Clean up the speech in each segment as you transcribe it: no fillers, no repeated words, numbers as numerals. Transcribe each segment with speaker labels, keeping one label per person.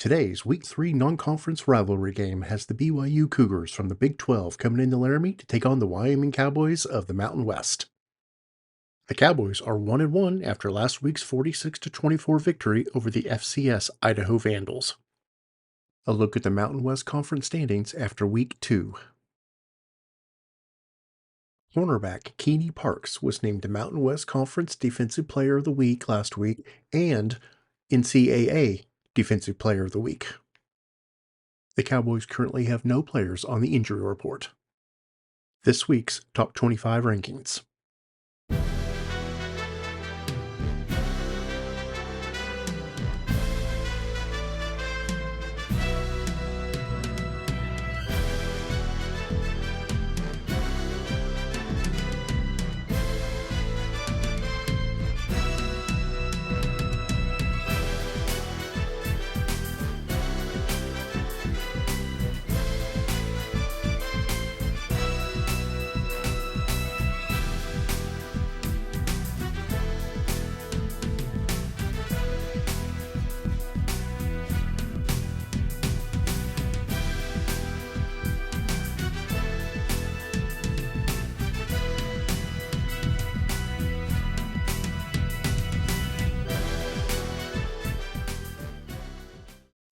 Speaker 1: Today's Week 3 non-conference rivalry game has the BYU Cougars from the Big 12 coming into Laramie to take on the Wyoming Cowboys of the Mountain West. The Cowboys are 1-1 after last week's 46-24 victory over the FCS Idaho Vandals. A look at the Mountain West Conference standings after Week 2. Cornerback Keeney Parks was named the Mountain West Conference Defensive Player of the Week last week and NCAA Defensive Player of the Week. The Cowboys currently have no players on the injury report. This week's Top 25 rankings.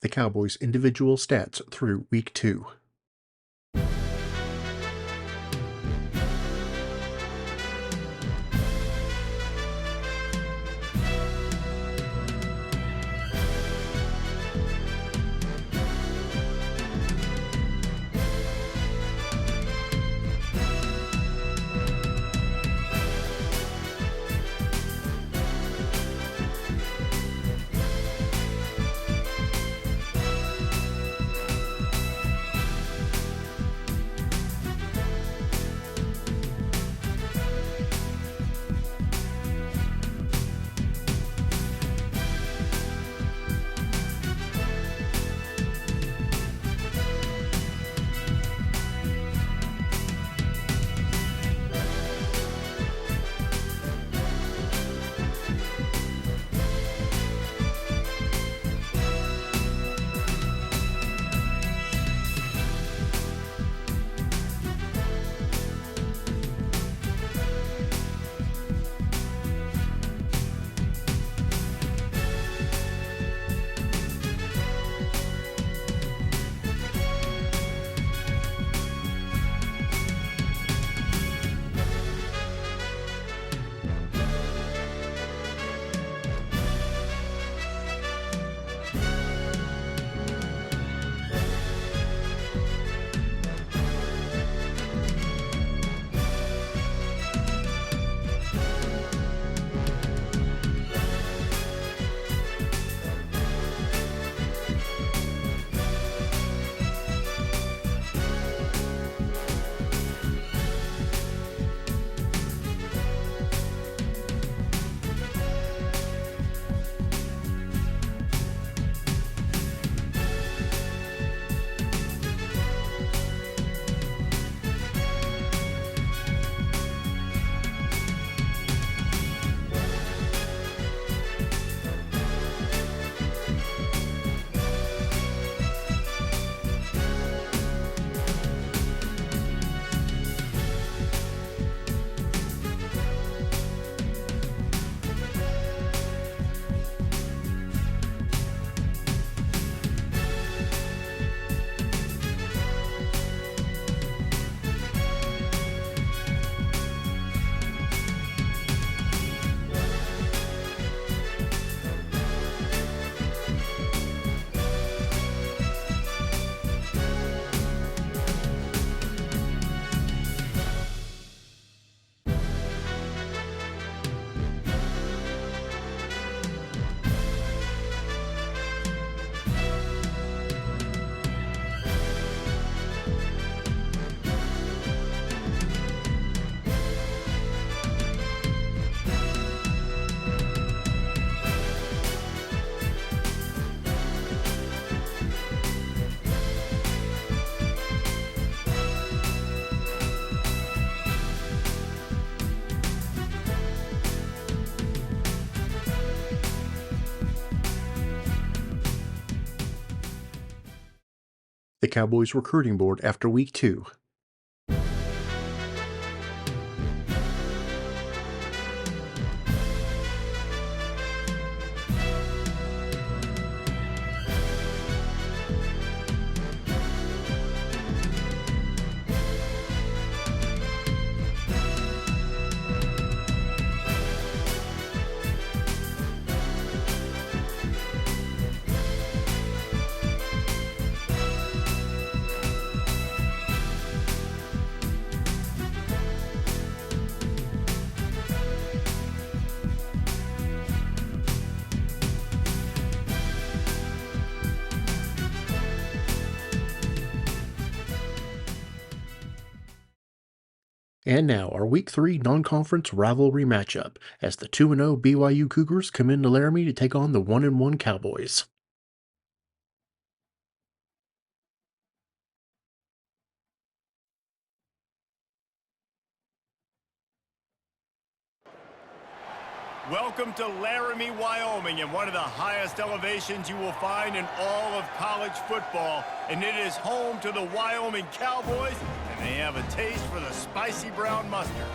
Speaker 1: The Cowboys' individual stats through Week 2. The Cowboys recruiting board after week 2. And now, our Week 3 non-conference rivalry matchup, as the 2-0 BYU Cougars come into Laramie to take on the 1-1 Cowboys.
Speaker 2: Welcome to Laramie, Wyoming, and one of the highest elevations you will find in all of college football. And it is home to the Wyoming Cowboys, and they have a taste for the spicy brown mustard.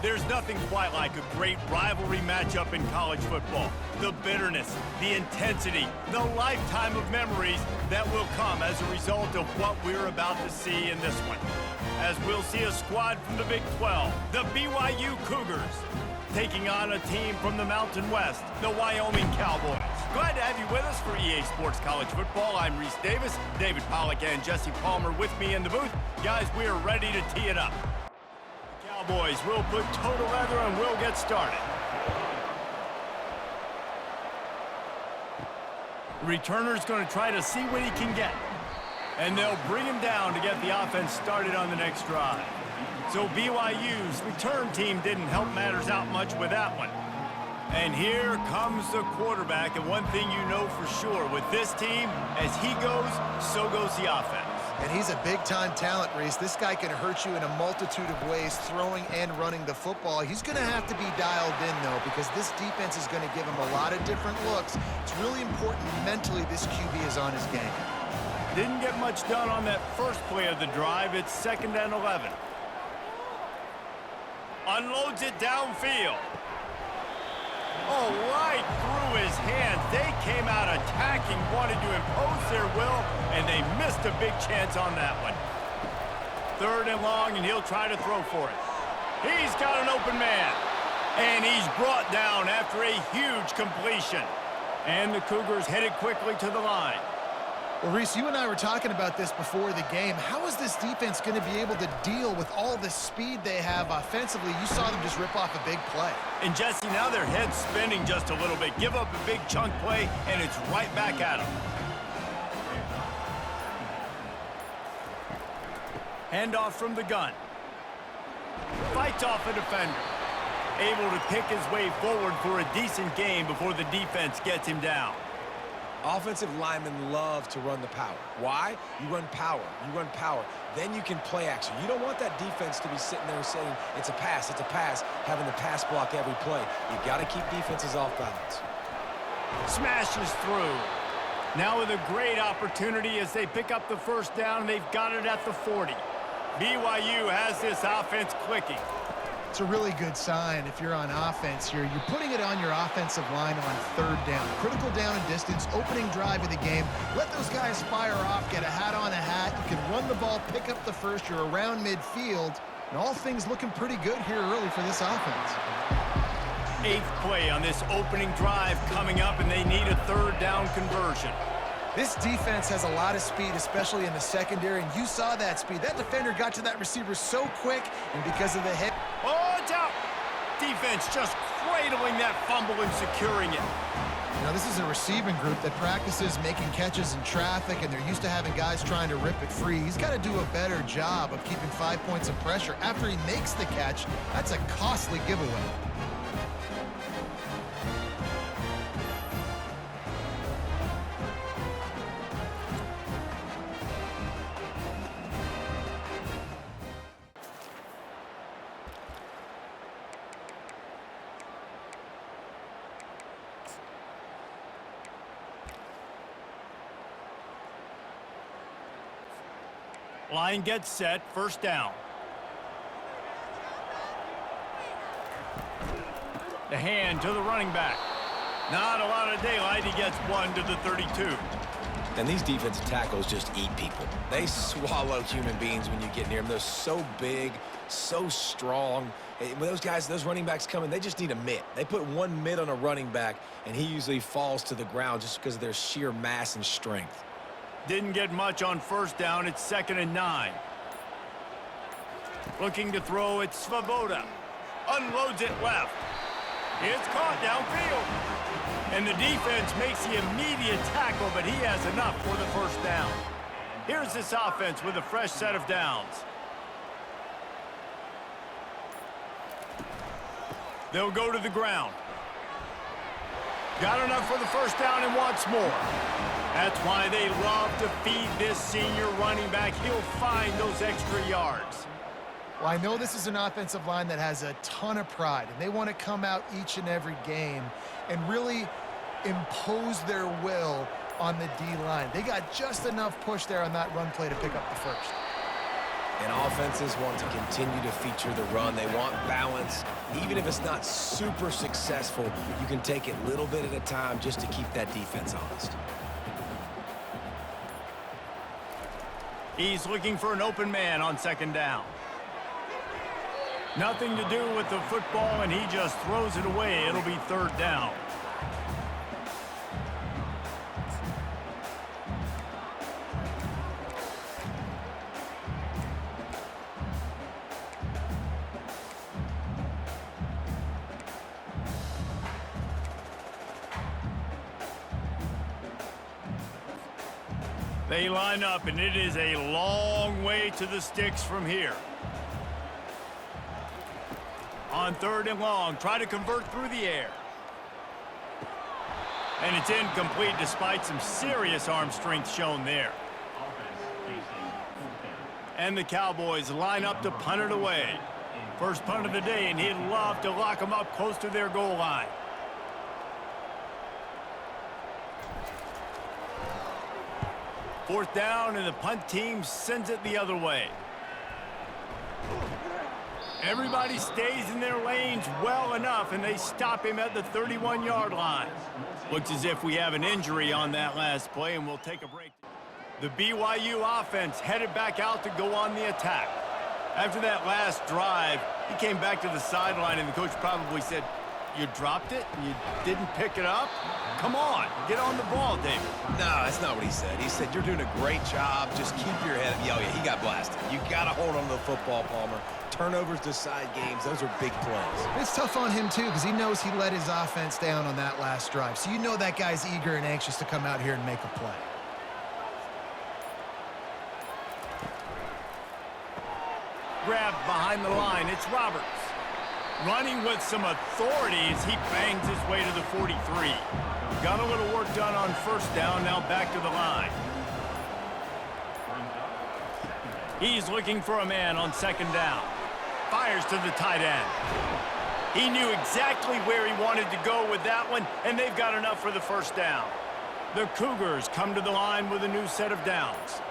Speaker 2: There's nothing quite like a great rivalry matchup in college football. The bitterness, the intensity, the lifetime of memories that will come as a result of what we're about to see in this one. As we'll see a squad from the Big 12, the BYU Cougars, taking on a team from the Mountain West, the Wyoming Cowboys. Glad to have you with us for EA Sports College Football. I'm Reese Davis, David Pollack and Jesse Palmer with me in the booth. Guys, we are ready to tee it up. The Cowboys will put total leather and we'll get started. The returner's going to try to see what he can get. And they'll bring him down to get the offense started on the next drive. So BYU's return team didn't help matters out much with that one. And here comes the quarterback, and one thing you know for sure with this team, as he goes, so goes the offense.
Speaker 3: And he's a big-time talent, Reese. This guy can hurt you in a multitude of ways, throwing and running the football. He's going to have to be dialed in, though, because this defense is going to give him a lot of different looks. It's really important mentally this QB is on his game.
Speaker 2: Didn't get much done on that first play of the drive. It's 2nd and 11. Unloads it downfield. Oh, right through his hands. They came out attacking, wanted to impose their will, and they missed a big chance on that one. 3rd and long, and he'll try to throw for it. He's got an open man, and he's brought down after a huge completion. And the Cougars headed quickly to the line.
Speaker 3: Well, Reese, you and I were talking about this before the game. How is this defense going to be able to deal with all the speed they have offensively? You saw them just rip off a big play.
Speaker 2: And Jesse, now their head's spinning just a little bit. Give up a big chunk play, and it's right back at them. Handoff from the gun. Fights off a defender. Able to pick his way forward for a decent gain before the defense gets him down.
Speaker 4: Offensive linemen love to run the power. Why? You run power. You run power. Then you can play action. You don't want that defense to be sitting there saying, it's a pass, having the pass block every play. You got to keep defenses off balance.
Speaker 2: Smashes through. Now with a great opportunity as they pick up the first down, they've got it at the 40. BYU has this offense clicking.
Speaker 3: It's a really good sign if you're on offense here. You're putting it on your offensive line on 3rd down. Critical down and distance, opening drive of the game. Let those guys fire off, get a hat on a hat. You can run the ball, pick up the first. You're around midfield. And all things looking pretty good here early for this offense.
Speaker 2: 8th play on this opening drive coming up, and they need a 3rd down conversion.
Speaker 3: This defense has a lot of speed, especially in the secondary, and you saw that speed. That defender got to that receiver so quick, and because of the hit.
Speaker 2: Oh, it's out! Defense just cradling that fumble and securing it.
Speaker 3: You know, this is a receiving group that practices making catches in traffic, and they're used to having guys trying to rip it free. He's got to do a better job of keeping 5 points of pressure after he makes the catch. That's a costly giveaway.
Speaker 2: Line gets set, first down. The hand to the running back. Not a lot of daylight. He gets one to the 32.
Speaker 4: And these defensive tackles just eat people. They swallow human beings when you get near them. They're so big, so strong. When those guys, those running backs come in, they just need a mitt. They put one mitt on a running back, and he usually falls to the ground just because of their sheer mass and strength.
Speaker 2: Didn't get much on first down. It's 2nd and 9. Looking to throw, it's Svoboda. Unloads it left. It's caught downfield. And the defense makes the immediate tackle, but he has enough for the first down. Here's this offense with a fresh set of downs. They'll go to the ground. Got enough for the first down and wants more. That's why they love to feed this senior running back. He'll find those extra yards.
Speaker 3: Well, I know this is an offensive line that has a ton of pride, and they want to come out each and every game and really impose their will on the D-line. They got just enough push there on that run play to pick up the first.
Speaker 4: And offenses want to continue to feature the run. They want balance. Even if it's not super successful, you can take it little bit at a time just to keep that defense honest.
Speaker 2: He's looking for an open man on 2nd down. Nothing to do with the football, and he just throws it away. It'll be 3rd down. They line up, and it is a long way to the sticks from here. On 3rd and long, try to convert through the air. And it's incomplete despite some serious arm strength shown there. And the Cowboys line up to punt it away. First punt of the day, and he'd love to lock them up close to their goal line. Fourth down, and the punt team sends it the other way. Everybody stays in their lanes well enough, and they stop him at the 31-yard line. Looks as if we have an injury on that last play, and we'll take a break. The BYU offense headed back out to go on the attack. After that last drive, he came back to the sideline, and the coach probably said, "You dropped it? You didn't pick it up? Come on, get on the ball, David."
Speaker 4: No, that's not what he said. He said, "You're doing a great job. Just keep your head up." Oh, yeah, he got blasted. You got to hold on to the football, Palmer. Turnovers decide games. Those are big plays.
Speaker 3: It's tough on him, too, because he knows he let his offense down on that last drive. So you know that guy's eager and anxious to come out here and make a play.
Speaker 2: Grabbed behind the line, it's Roberts. Running with some authority as he bangs his way to the 43. Got a little work done on first down, now back to the line. He's looking for a man on 2nd down. Fires to the tight end. He knew exactly where he wanted to go with that one, and they've got enough for the first down. The Cougars come to the line with a new set of downs.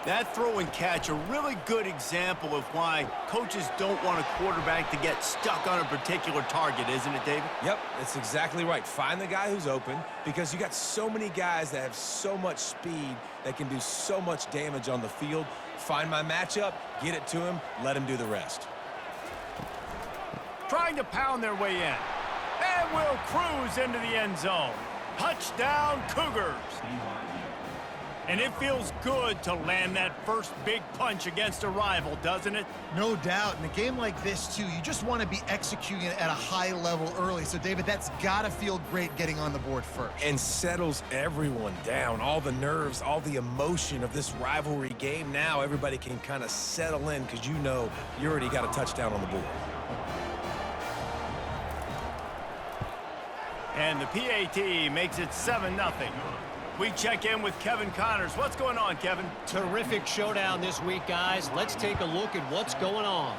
Speaker 2: That throw and catch, a really good example of why coaches don't want a quarterback to get stuck on a particular target, isn't it, David?
Speaker 4: Yep, that's exactly right. Find the guy who's open, because you got so many guys that have so much speed that can do so much damage on the field. Find my matchup, get it to him, let him do the rest.
Speaker 2: Trying to pound their way in. And will cruise into the end zone. Touchdown, Cougars. And it feels good to land that first big punch against a rival, doesn't it?
Speaker 3: No doubt. In a game like this, too, you just want to be executing it at a high level early. So, David, that's got to feel great getting on the board first.
Speaker 4: And settles everyone down. All the nerves, all the emotion of this rivalry game. Now everybody can kind of settle in because you know you already got a touchdown on the board.
Speaker 2: And the PAT makes it 7-0. We check in with Kevin Connors. What's going on, Kevin?
Speaker 5: Terrific showdown this week, guys. Let's take a look at what's going on.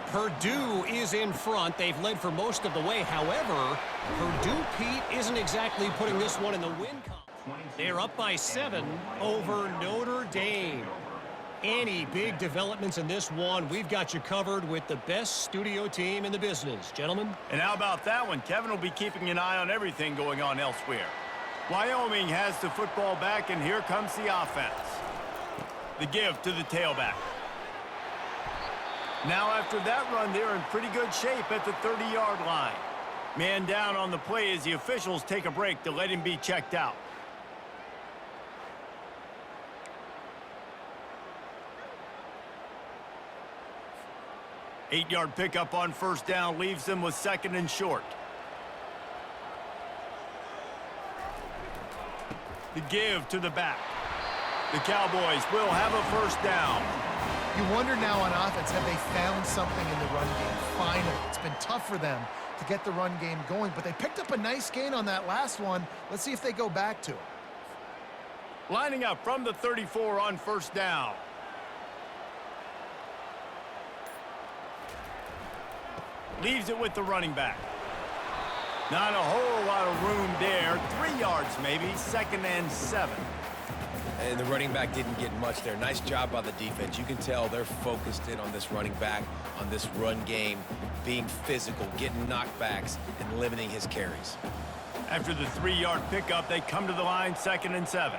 Speaker 5: Purdue is in front. They've led for most of the way. However, Purdue, Pete, isn't exactly putting this one in the win column. They're up by 7 over Notre Dame. Any big developments in this one, we've got you covered with the best studio team in the business, gentlemen.
Speaker 2: And how about that one? Kevin will be keeping an eye on everything going on elsewhere. Wyoming has the football back, and here comes the offense. The give to the tailback. Now after that run, they're in pretty good shape at the 30-yard line. Man down on the play as the officials take a break to let him be checked out. Eight-yard pickup on first down leaves them with 2nd and short. The give to the back. The Cowboys will have a first down.
Speaker 3: You wonder now on offense, have they found something in the run game? Finally, it's been tough for them to get the run game going, but they picked up a nice gain on that last one. Let's see if they go back to it.
Speaker 2: Lining up from the 34 on first down. Leaves it with the running back. Not a whole lot of room there. 3 yards maybe, 2nd and 7.
Speaker 4: And the running back didn't get much there. Nice job by the defense. You can tell they're focused in on this running back, on this run game, being physical, getting knockbacks, and limiting his carries.
Speaker 2: After the 3-yard pickup, they come to the line, 2nd and 7.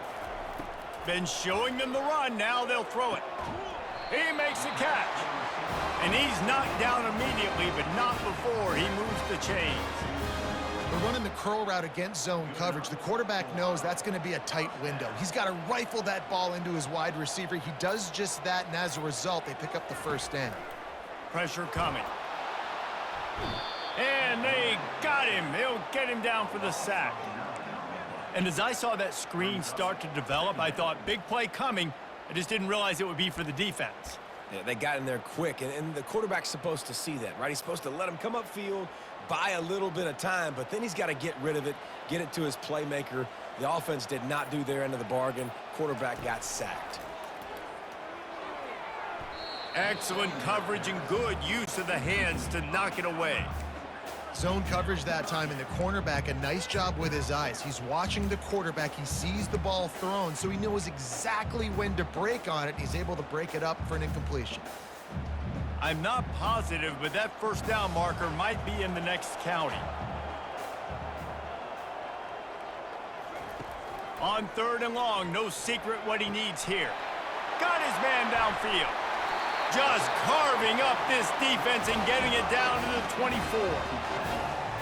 Speaker 2: Been showing them the run, now they'll throw it. He makes the catch. And he's knocked down immediately, but not before he moves the chains.
Speaker 3: They're running the curl route against zone coverage. The quarterback knows that's going to be a tight window. He's got to rifle that ball into his wide receiver. He does just that, and as a result, they pick up the first down.
Speaker 2: Pressure coming. And they got him. They'll get him down for the sack. And as I saw that screen start to develop, I thought, big play coming. I just didn't realize it would be for the defense.
Speaker 4: Yeah, they got in there quick, and the quarterback's supposed to see that, right? He's supposed to let him come upfield, buy a little bit of time, but then he's got to get rid of it, get it to his playmaker. The offense did not do their end of the bargain. Quarterback got sacked.
Speaker 2: Excellent coverage and good use of the hands to knock it away.
Speaker 3: Zone coverage that time, and the cornerback, a nice job with his eyes. He's watching the quarterback. He sees the ball thrown, so he knows exactly when to break on it. He's able to break it up for an incompletion.
Speaker 2: I'm not positive, but that first down marker might be in the next county. On 3rd and long, no secret what he needs here. Got his man downfield. Just carving up this defense and getting it down to the 24.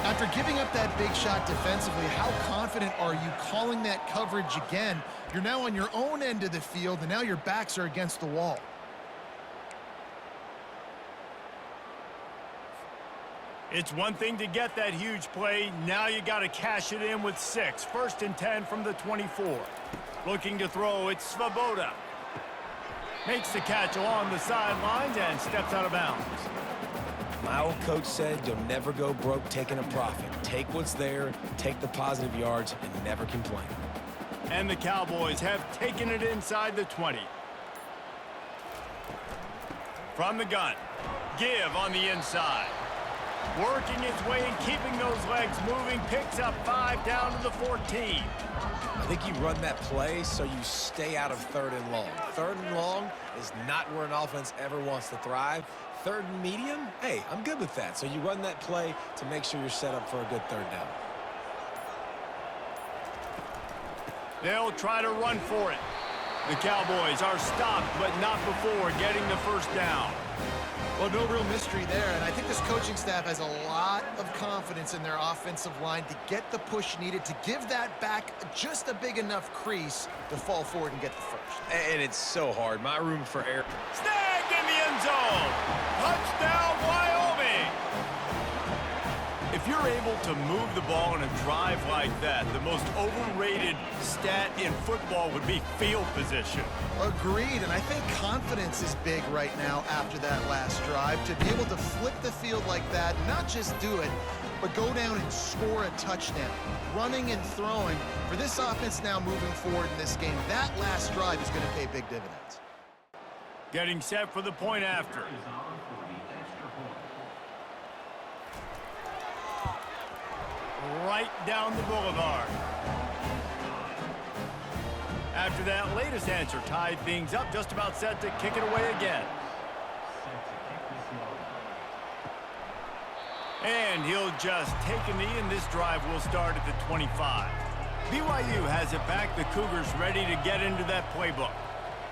Speaker 3: After giving up that big shot defensively, how confident are you calling that coverage again? You're now on your own end of the field, and now your backs are against the wall.
Speaker 2: It's one thing to get that huge play. Now you got to cash it in with 6. 1st and 10 from the 24. Looking to throw, it's Svoboda. Makes the catch along the sidelines and steps out of bounds.
Speaker 4: My old coach said you'll never go broke taking a profit. Take what's there, take the positive yards, and never complain.
Speaker 2: And the Cowboys have taken it inside the 20. From the gun, give on the inside. Working its way and keeping those legs moving, picks up 5 down to the 14.
Speaker 4: I think you run that play so you stay out of 3rd and long. 3rd and long is not where an offense ever wants to thrive. 3rd and medium, hey, I'm good with that. So you run that play to make sure you're set up for a good 3rd down.
Speaker 2: They'll try to run for it. The Cowboys are stopped, but not before getting the first down.
Speaker 3: Well, no real mystery there, and I think this coaching staff has a lot of confidence in their offensive line to get the push needed, to give that back just a big enough crease to fall forward and get the first.
Speaker 4: And it's so hard. My room for error.
Speaker 2: Snagged in the end zone. Touchdown, Wyoming. If you're able to move the ball in a drive like that, the most overrated stat in football would be field position.
Speaker 3: Agreed, and I think confidence is big right now after that last drive. To be able to flip the field like that, not just do it, but go down and score a touchdown. Running and throwing, for this offense now moving forward in this game, that last drive is going to pay big dividends.
Speaker 2: Getting set for the point after. Right down the boulevard. After that latest answer tied things up, just about set to kick it away again. And he'll just take a knee, and this drive will start at the 25. BYU has it back. The Cougars ready to get into that playbook.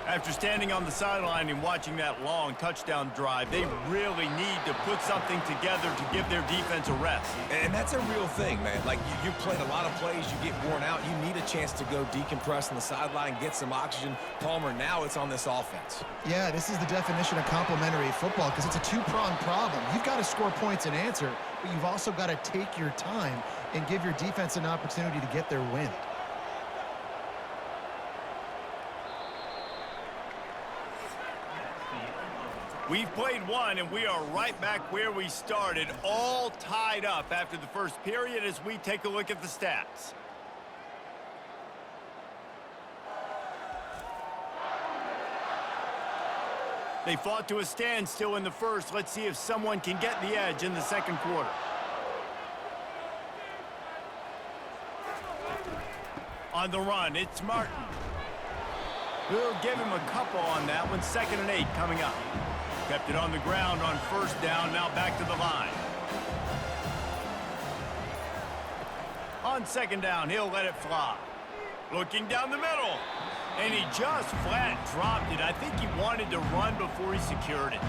Speaker 2: After standing on the sideline and watching that long touchdown drive, they really need to put something together to give their defense a rest.
Speaker 4: And that's a real thing, man. Like, you played a lot of plays, you get worn out, you need a chance to go decompress on the sideline, get some oxygen. Palmer, now it's on this offense.
Speaker 3: Yeah, this is the definition of complementary football because it's a two-pronged problem. You've got to score points and answer, but you've also got to take your time and give your defense an opportunity to get their wind.
Speaker 2: We've played one, and we are right back where we started, all tied up after the first period as we take a look at the stats. They fought to a standstill in the first. Let's see if someone can get the edge in the second quarter. On the run, it's Martin. We'll give him a couple on that one. 2nd and 8 coming up. Kept it on the ground on first down, now back to the line. On 2nd down, he'll let it fly. Looking down the middle, and he just flat dropped it. I think he wanted to run before he secured it.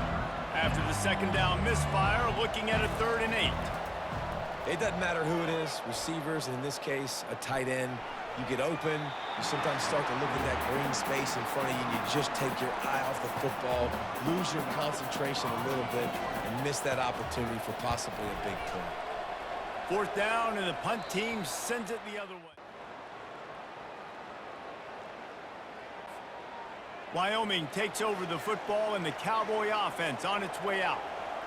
Speaker 2: After the 2nd down misfire, looking at a 3rd and 8.
Speaker 4: It doesn't matter who it is, receivers, in this case, a tight end. You get open, you sometimes start to look at that green space in front of you, and you just take your eye off the football, lose your concentration a little bit, and miss that opportunity for possibly a big play.
Speaker 2: 4th down, and the punt team sends it the other way. Wyoming takes over the football, and the Cowboy offense on its way out.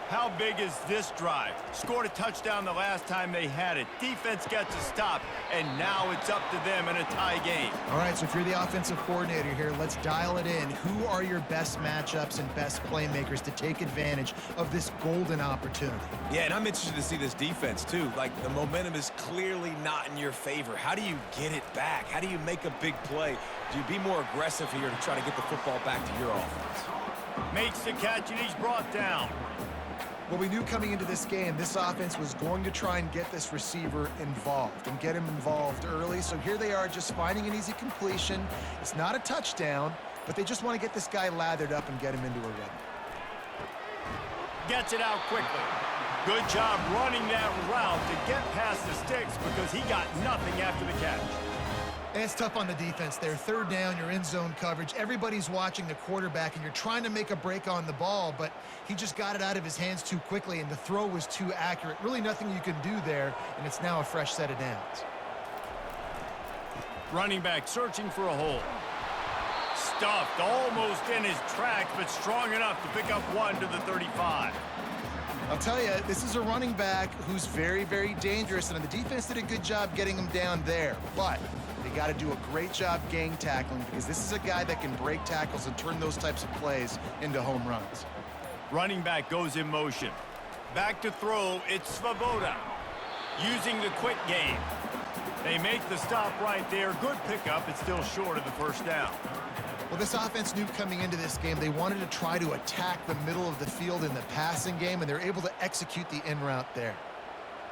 Speaker 2: How big is this drive? Scored a touchdown the last time they had it. Defense gets a stop, and now it's up to them in a tie game.
Speaker 3: All right, so if you're the offensive coordinator here, let's dial it in. Who are your best matchups and best playmakers to take advantage of this golden opportunity?
Speaker 4: Yeah, and I'm interested to see this defense, too. Like, the momentum is clearly not in your favor. How do you get it back? How do you make a big play? Do you be more aggressive here to try to get the football back to your offense?
Speaker 2: Makes the catch, and he's brought down.
Speaker 3: Well, we knew coming into this game, this offense was going to try and get this receiver involved and get him involved early. So here they are just finding an easy completion. It's not a touchdown, but they just want to get this guy lathered up and get him into a run.
Speaker 2: Gets it out quickly. Good job running that route to get past the sticks because he got nothing after the catch.
Speaker 3: And it's tough on the defense there. 3rd down, you're in zone coverage. Everybody's watching the quarterback, and you're trying to make a break on the ball, but he just got it out of his hands too quickly, and the throw was too accurate. Really nothing you can do there, and it's now a fresh set of downs.
Speaker 2: Running back searching for a hole. Stuffed almost in his tracks, but strong enough to pick up one to the 35.
Speaker 3: I'll tell you, this is a running back who's very, very dangerous, and the defense did a good job getting him down there, but they got to do a great job gang tackling because this is a guy that can break tackles and turn those types of plays into home runs.
Speaker 2: Running back goes in motion. Back to throw, it's Svoboda. Using the quick game. They make the stop right there. Good pickup. It's still short of the 1st down.
Speaker 3: Well, this offense knew coming into this game they wanted to try to attack the middle of the field in the passing game, and they're able to execute the in route there.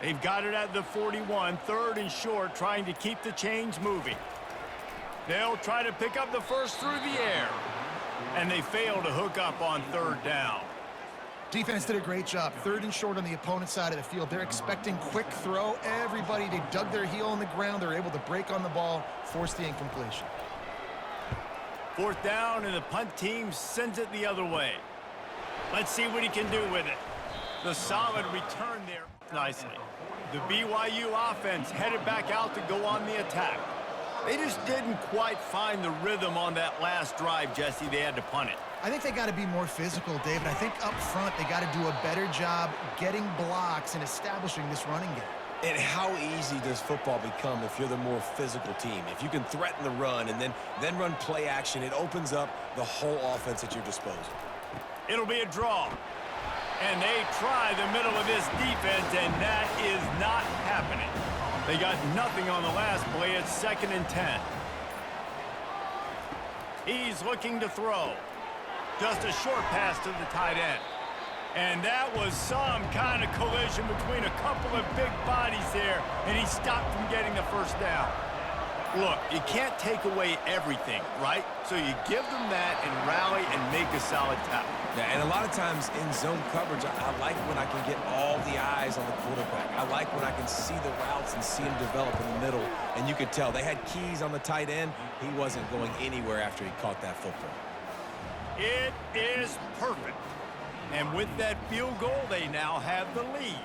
Speaker 2: They've got it at the 41, 3rd and short, trying to keep the chains moving. They'll try to pick up the first through the air, and they fail to hook up on 3rd down.
Speaker 3: Defense did a great job. 3rd and short on the opponent's side of the field. They're expecting quick throw. Everybody, they dug their heel on the ground. They're able to break on the ball, force the incompletion.
Speaker 2: 4th down, and the punt team sends it the other way. Let's see what he can do with it. The solid return there nicely. The BYU offense headed back out to go on the attack. They just didn't quite find the rhythm on that last drive, Jesse. They had to punt it.
Speaker 3: I think they got to be more physical, David. I think up front they got to do a better job getting blocks and establishing this running game.
Speaker 4: And how easy does football become if you're the more physical team? If you can threaten the run and then run play action, it opens up the whole offense at your disposal.
Speaker 2: It'll be a draw. And they try the middle of this defense, and that is not happening. They got nothing on the last play. It's 2nd and 10. He's looking to throw. Just a short pass to the tight end. And that was some kind of collision between a couple of big bodies there, and he stopped from getting the first down. Look, you can't take away everything, right? So you give them that and rally and make a solid tackle.
Speaker 4: Yeah, and a lot of times in zone coverage, I like when I can get all the eyes on the quarterback. I like when I can see the routes and see him develop in the middle. And you could tell they had keys on the tight end. He wasn't going anywhere after he caught that football.
Speaker 2: It is perfect. And with that field goal, they now have the lead.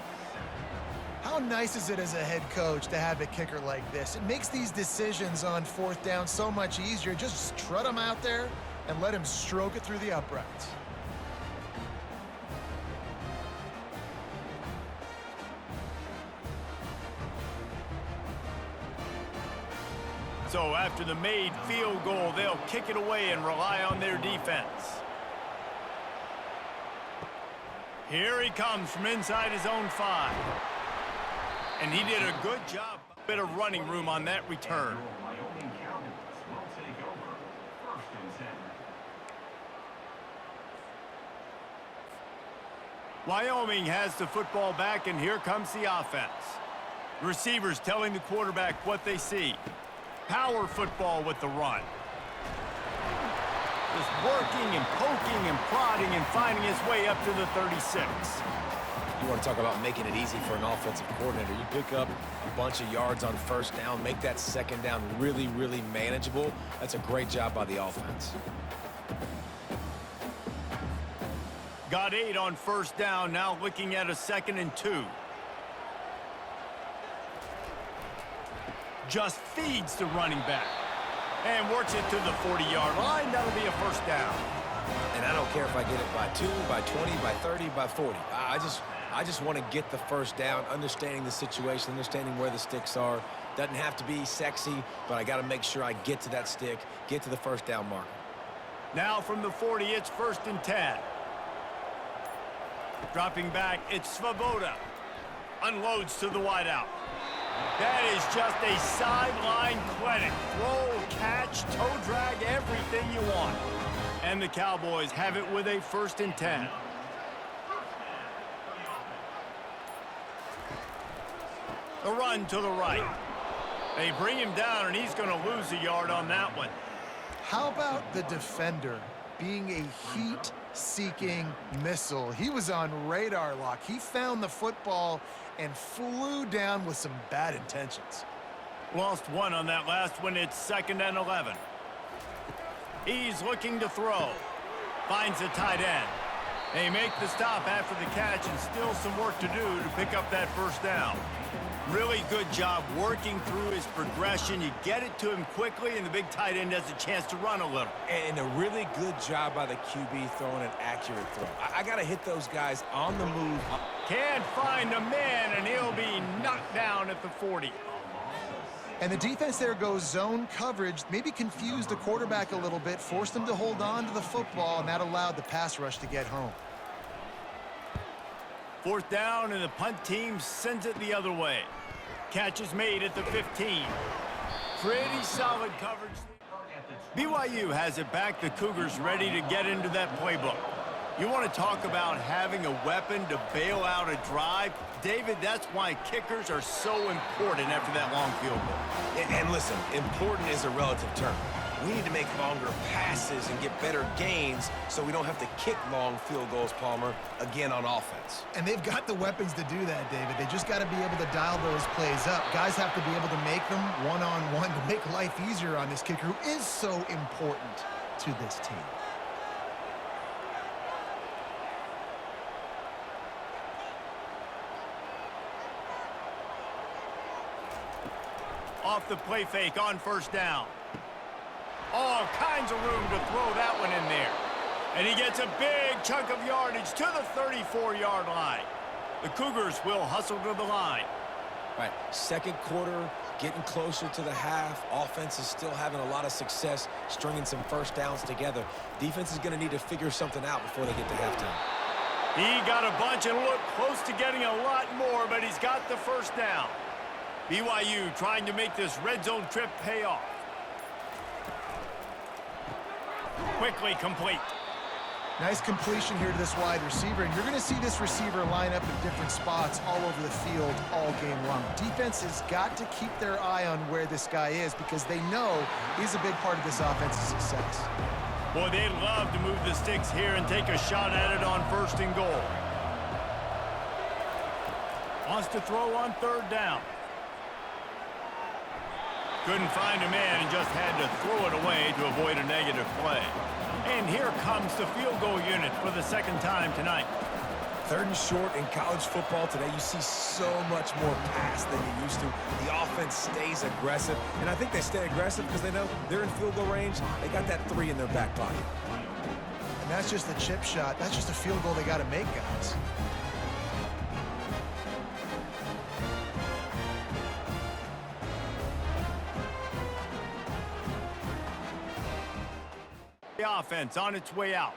Speaker 3: How nice is it as a head coach to have a kicker like this? It makes these decisions on fourth down so much easier. Just strut him out there and let him stroke it through the uprights.
Speaker 2: So after the made field goal, they'll kick it away and rely on their defense. Here he comes from inside his own 5. And he did a good job. Bit of running room on that return. Wyoming has the football back, and here comes the offense. The receivers telling the quarterback what they see. Power football with the run. Just working and poking and prodding and finding his way up to the 36.
Speaker 4: You want to talk about making it easy for an offensive coordinator. You pick up a bunch of yards on first down, make that second down really, really manageable. That's a great job by the offense.
Speaker 2: Got 8 on first down, now looking at a 2nd and 2. Just feeds the running back and works it to the 40-yard line. That'll be a first down.
Speaker 4: And I don't care if I get it by 2, by 20, by 30, by 40. I just want to get the first down, understanding the situation, understanding where the sticks are. Doesn't have to be sexy, but I got to make sure I get to that stick, get to the first down marker.
Speaker 2: Now from the 40, it's 1st and 10. Dropping back, it's Svoboda. Unloads to the wideout. That is just a sideline clinic. Throw, catch, toe drag, everything you want. And the Cowboys have it with a 1st and 10. The run to the right. They bring him down, and he's going to lose a yard on that one.
Speaker 3: How about the defender being a heat-seeking missile? He was on radar lock. He found the football and flew down with some bad intentions.
Speaker 2: Lost 1 on that last one. It's 2nd and 11. He's looking to throw. Finds the tight end. They make the stop after the catch, and still some work to do to pick up that first down. Really good job working through his progression. You get it to him quickly, and the big tight end has a chance to run a little.
Speaker 4: And a really good job by the QB throwing an accurate throw. I got to hit those guys on the move.
Speaker 2: Can't find a man, and he'll be knocked down at the 40.
Speaker 3: And the defense there goes zone coverage, maybe confused the quarterback a little bit, forced him to hold on to the football, and that allowed the pass rush to get home.
Speaker 2: 4th down, and the punt team sends it the other way. Catch is made at the 15. Pretty solid coverage. BYU has it back. The Cougars ready to get into that playbook. You want to talk about having a weapon to bail out a drive? David, that's why kickers are so important after that long field goal.
Speaker 4: And listen, important is a relative term. We need to make longer passes and get better gains so we don't have to kick long field goals, Palmer, again on offense.
Speaker 3: And they've got the weapons to do that, David. They just got to be able to dial those plays up. Guys have to be able to make them one-on-one to make life easier on this kicker who is so important to this team.
Speaker 2: Off the play fake on first down. All kinds of room to throw that one in there. And he gets a big chunk of yardage to the 34-yard line. The Cougars will hustle to the line.
Speaker 4: All right, second quarter, getting closer to the half. Offense is still having a lot of success stringing some first downs together. Defense is going to need to figure something out before they get to halftime.
Speaker 2: He got a bunch and looked close to getting a lot more, but he's got the first down. BYU trying to make this red zone trip pay off. Quickly complete.
Speaker 3: Nice completion here to this wide receiver, and you're going to see this receiver line up in different spots all over the field all game long. Defense has got to keep their eye on where this guy is because they know he's a big part of this offense's success.
Speaker 2: Boy, they'd love to move the sticks here and take a shot at it on 1st and goal. Wants to throw on 3rd down. Couldn't find a man and just had to throw it away to avoid a negative play. And here comes the field goal unit for the 2nd time tonight.
Speaker 4: 3rd and short in college football today, you see so much more pass than you used to. The offense stays aggressive, and I think they stay aggressive because they know they're in field goal range. They got that 3 in their back pocket.
Speaker 3: And that's just a chip shot. That's just a field goal they got to make, guys.
Speaker 2: The offense on its way out.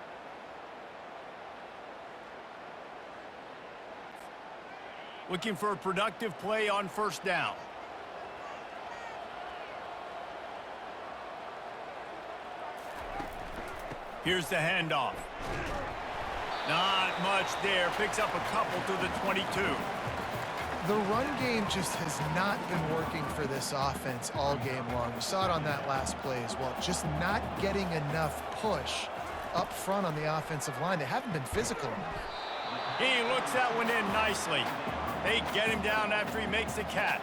Speaker 2: Looking for a productive play on 1st down. Here's the handoff. Not much there. Picks up a couple to the 22.
Speaker 3: The run game just has not been working for this offense all game long. We saw it on that last play as well. Just not getting enough push up front on the offensive line. They haven't been physical enough.
Speaker 2: He looks that one in nicely. They get him down after he makes the catch.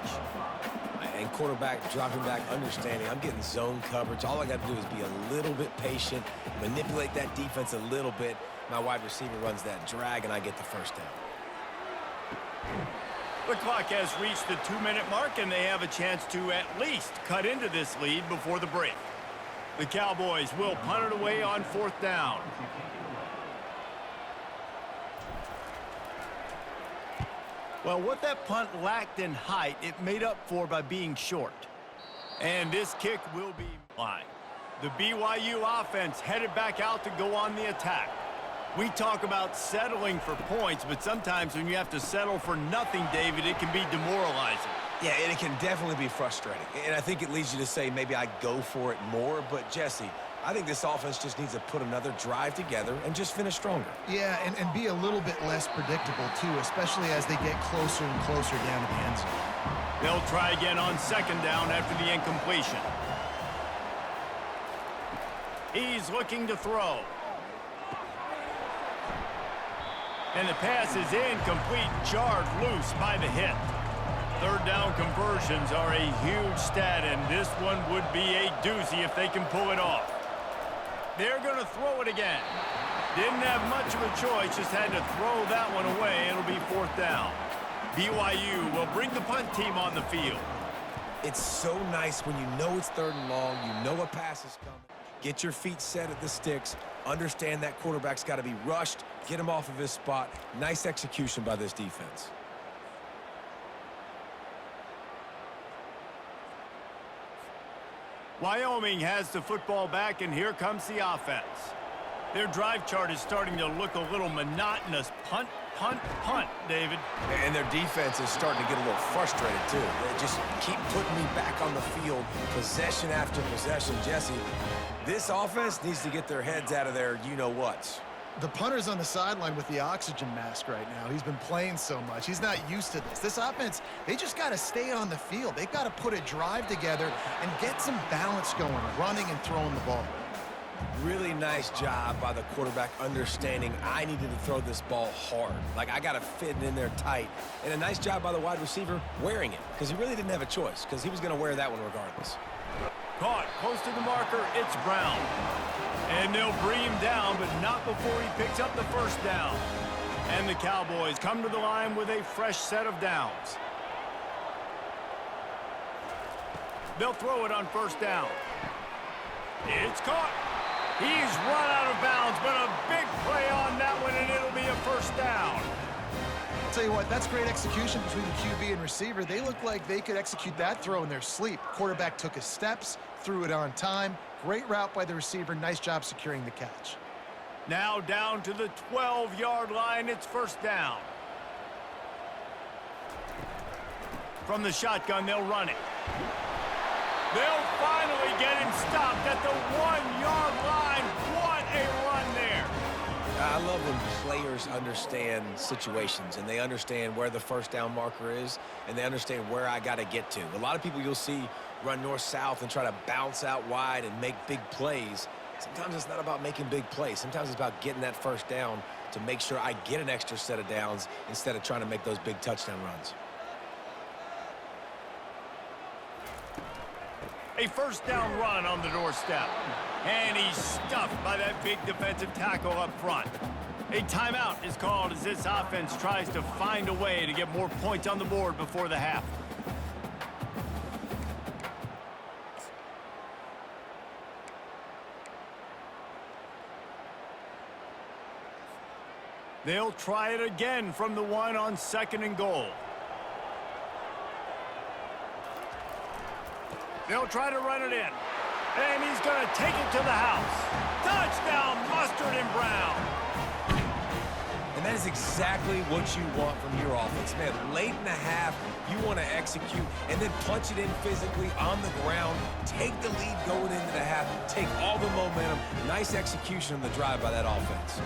Speaker 4: And quarterback dropping back, understanding I'm getting zone coverage. All I got to do is be a little bit patient, manipulate that defense a little bit. My wide receiver runs that drag, and I get the 1st down.
Speaker 2: The clock has reached the 2-minute mark, and they have a chance to at least cut into this lead before the break. The Cowboys will punt it away on 4th down. Well, what that punt lacked in height, it made up for by being short. And this kick will be line. The BYU offense headed back out to go on the attack. We talk about settling for points, but sometimes when you have to settle for nothing, David, it can be demoralizing.
Speaker 4: Yeah, and it can definitely be frustrating. And I think it leads you to say maybe I go for it more. But, Jesse, I think this offense just needs to put another drive together and just finish stronger.
Speaker 3: Yeah, and be a little bit less predictable, too, especially as they get closer and closer down to the end zone.
Speaker 2: They'll try again on 2nd down after the incompletion. He's looking to throw. And the pass is incomplete, jarred loose by the hit. 3rd down conversions are a huge stat, and this one would be a doozy if they can pull it off. They're going to throw it again. Didn't have much of a choice, just had to throw that one away. It'll be 4th down. BYU will bring the punt team on the field.
Speaker 4: It's so nice when you know it's 3rd and long, you know a pass is coming. Get your feet set at the sticks. Understand that quarterback's got to be rushed. Get him off of his spot. Nice execution by this defense.
Speaker 2: Wyoming has the football back, and here comes the offense. Their drive chart is starting to look a little monotonous. Punt, punt, punt, David.
Speaker 4: And their defense is starting to get a little frustrated, too. They just keep putting me back on the field, possession after possession. Jesse, this offense needs to get their heads out of their you-know-whats.
Speaker 3: The punter's on the sideline with the oxygen mask right now. He's been playing so much. He's not used to this. This offense, they just got to stay on the field. They've got to put a drive together and get some balance going, running and throwing the ball.
Speaker 4: Really nice job by the quarterback understanding I needed to throw this ball hard. Like, I got to fit it in there tight. And a nice job by the wide receiver wearing it, because he really didn't have a choice, because he was going to wear that one regardless.
Speaker 2: Caught close to the marker. It's Brown. And they'll bring him down, but not before he picks up the 1st down. And the Cowboys come to the line with a fresh set of downs. They'll throw it on 1st down. It's caught. He's run out of bounds, but a big play on that one, and it'll be a 1st down.
Speaker 3: I'll tell you what, that's great execution between the QB and receiver. They look like they could execute that throw in their sleep. Quarterback took his steps, threw it on time. Great route by the receiver. Nice job securing the catch.
Speaker 2: Now down to the 12-yard line. It's 1st down. From the shotgun, they'll run it. They'll finally get him stopped at the 1-yard line. a run there.
Speaker 4: I love when players understand situations and they understand where the first down marker is and they understand where I got to get to. A lot of people you'll see run north-south and try to bounce out wide and make big plays. Sometimes it's not about making big plays. Sometimes it's about getting that first down to make sure I get an extra set of downs instead of trying to make those big touchdown runs.
Speaker 2: A first down run on the doorstep. And he's stuffed by that big defensive tackle up front. A timeout is called as this offense tries to find a way to get more points on the board before the half. They'll try it again from the one on 2nd and goal. They'll try to run it in. And he's going to take it to the house. Touchdown, Mustard and Brown.
Speaker 4: And that is exactly what you want from your offense, man. Late in the half, you want to execute and then punch it in physically on the ground. Take the lead going into the half. Take all the momentum. Nice execution on the drive by that offense.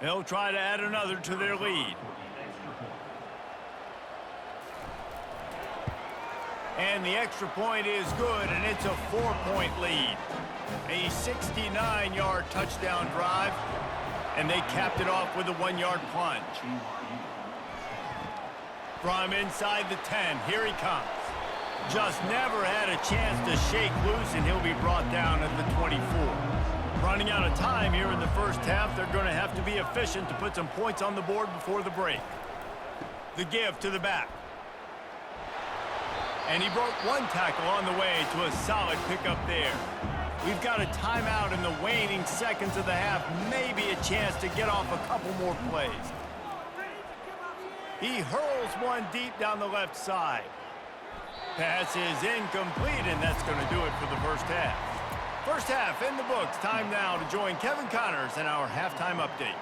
Speaker 2: They'll try to add another to their lead. And the extra point is good, and it's a 4-point lead. A 69-yard touchdown drive, and they capped it off with a 1-yard plunge. From inside the 10, here he comes. Just never had a chance to shake loose, and he'll be brought down at the 24. Running out of time here in the first half, they're going to have to be efficient to put some points on the board before the break. The give to the back. And he broke one tackle on the way to a solid pickup there. We've got a timeout in the waning seconds of the half, maybe a chance to get off a couple more plays. He hurls one deep down the left side. Pass is incomplete, and that's going to do it for the first half. First half in the books. Time now to join Kevin Connors in our halftime update.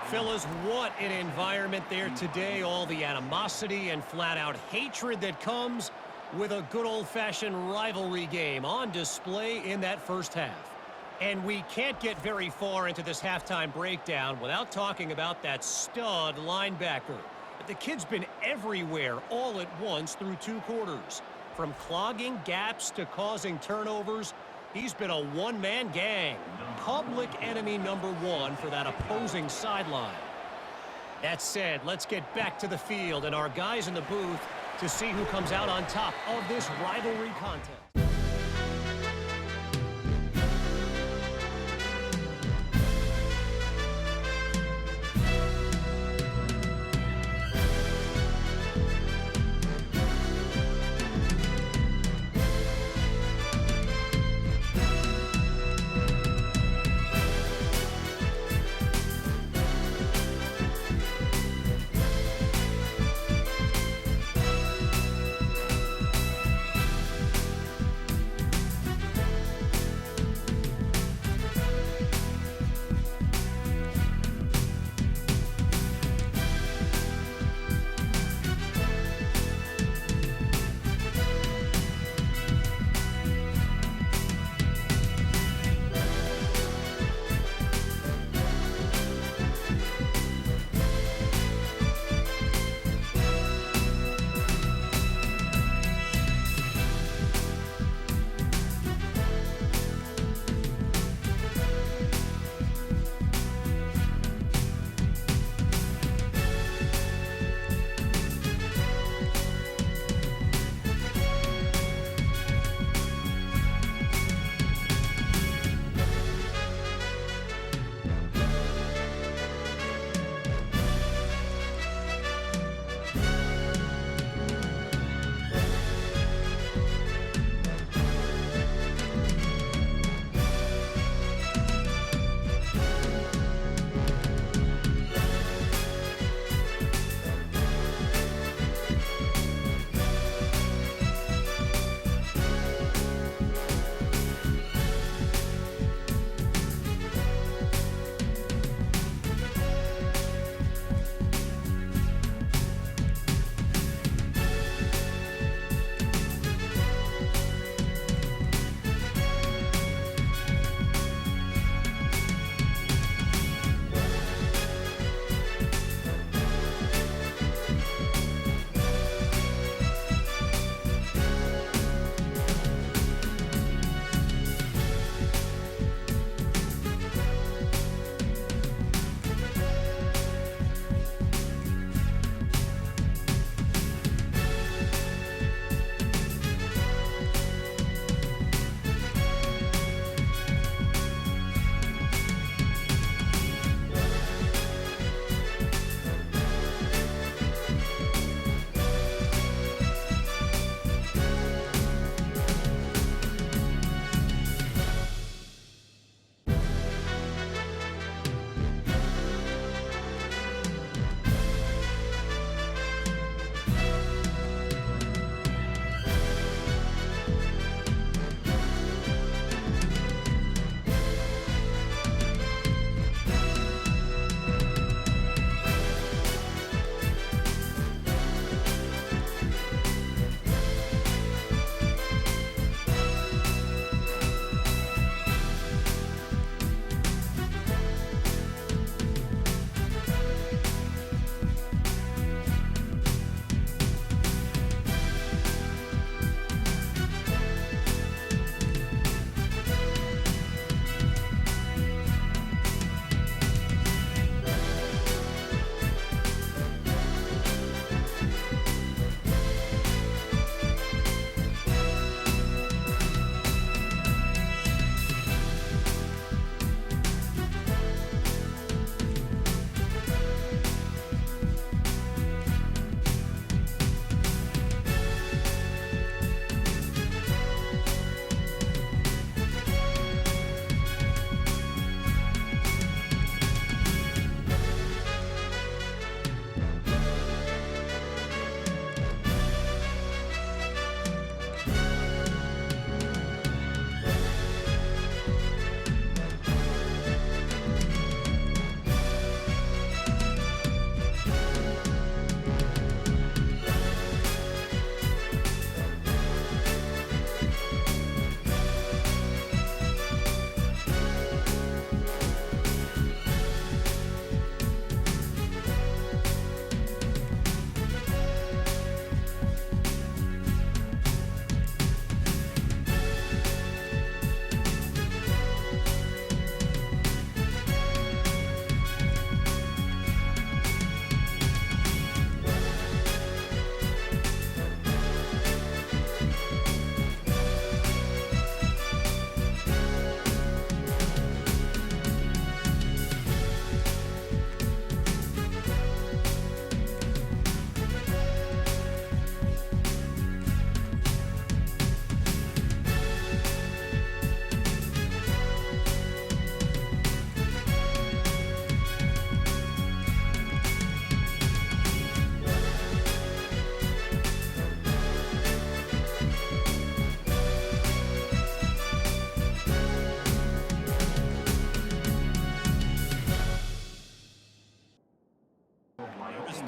Speaker 5: Fellas, what an environment there today. All the animosity and flat-out hatred that comes with a good old-fashioned rivalry game on display in that first half. And we can't get very far into this halftime breakdown without talking about that stud linebacker. The kid's been everywhere all at once through 2 quarters. From clogging gaps to causing turnovers, he's been a one-man gang. Public enemy number 1 for that opposing sideline. That said, let's get back to the field and our guys in the booth to see who comes out on top of this rivalry contest.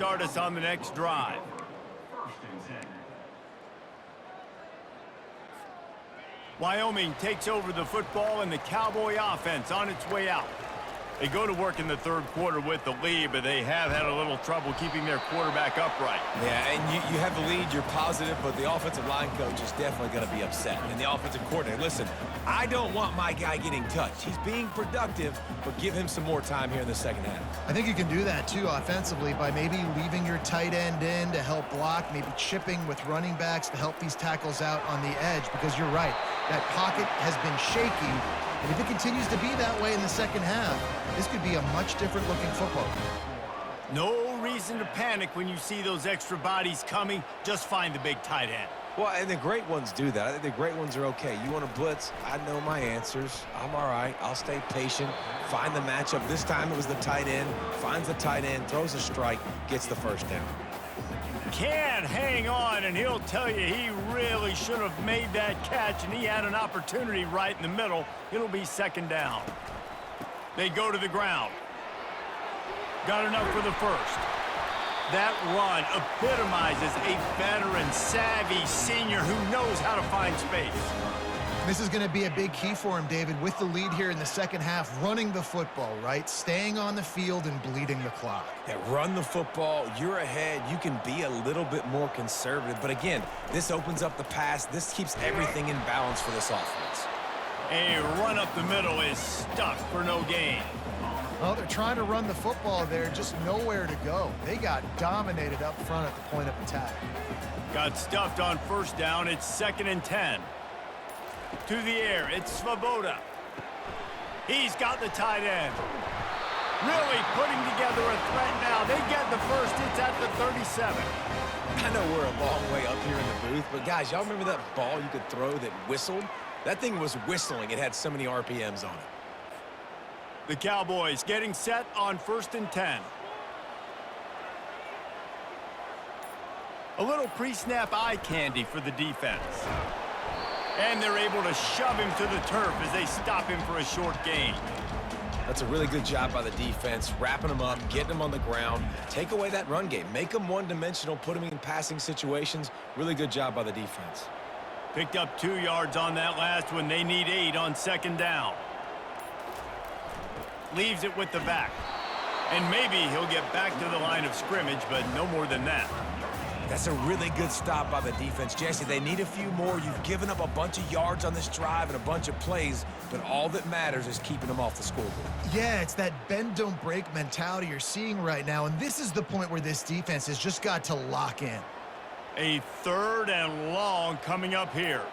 Speaker 2: start us on the next drive. Wyoming takes over the football and the Cowboy offense on its way out. They go to work in the third quarter with the lead, but they have had a little trouble keeping their quarterback upright.
Speaker 4: Yeah, and you have the lead, you're positive, but the offensive line coach is definitely going to be upset. And the offensive coordinator, listen, I don't want my guy getting touched. He's being productive, but give him some more time here in the second half.
Speaker 3: I think you can do that, too, offensively, by maybe leaving your tight end in to help block, maybe chipping with running backs to help these tackles out on the edge, because you're right, that pocket has been shaky, and if it continues to be that way in the second half, this could be a much different looking football.
Speaker 2: No reason to panic when you see those extra bodies coming. Just find the big tight end.
Speaker 4: Well, and the great ones do that. I think the great ones are okay. You want to blitz? I know my answers. I'm all right. I'll stay patient. Find the matchup. This time it was the tight end. Finds the tight end, throws a strike, gets the first down.
Speaker 2: Can't hang on, and he'll tell you he really should have made that catch, and he had an opportunity right in the middle. It'll be second down. They go to the ground. Got enough for the first. That run epitomizes a veteran, savvy senior who knows how to find space.
Speaker 3: This is going to be a big key for him, David, with the lead here in the second half, running the football, right? Staying on the field and bleeding the clock.
Speaker 4: Yeah, run the football. You're ahead. You can be a little bit more conservative. But again, this opens up the pass. This keeps everything in balance for this offense.
Speaker 2: A run up the middle is stuck for no gain.
Speaker 3: Well, they're trying to run the football there, just nowhere to go. They got dominated up front at the point of attack.
Speaker 2: Got stuffed on first down. It's 2nd and 10. To the air, it's Svoboda. He's got the tight end. Really putting together a threat now. They get the first. It's at the 37.
Speaker 4: I know we're a long way up here in the booth, but guys, y'all remember that ball you could throw that whistled? That thing was whistling. It had so many RPMs on it.
Speaker 2: The Cowboys getting set on 1st and 10. A little pre-snap eye candy for the defense. And they're able to shove him to the turf as they stop him for a short gain.
Speaker 4: That's a really good job by the defense, wrapping them up, getting them on the ground. Take away that run game. Make them one-dimensional, put them in passing situations. Really good job by the defense.
Speaker 2: Picked up 2 yards on that last one. They need 8 on 2nd down. Leaves it with the back. And maybe he'll get back to the line of scrimmage, but no more than that.
Speaker 4: That's a really good stop by the defense. Jesse, they need a few more. You've given up a bunch of yards on this drive and a bunch of plays, but all that matters is keeping them off the scoreboard.
Speaker 3: Yeah, it's that bend, don't break mentality you're seeing right now, and this is the point where this defense has just got to lock in.
Speaker 2: A 3rd and long coming up here.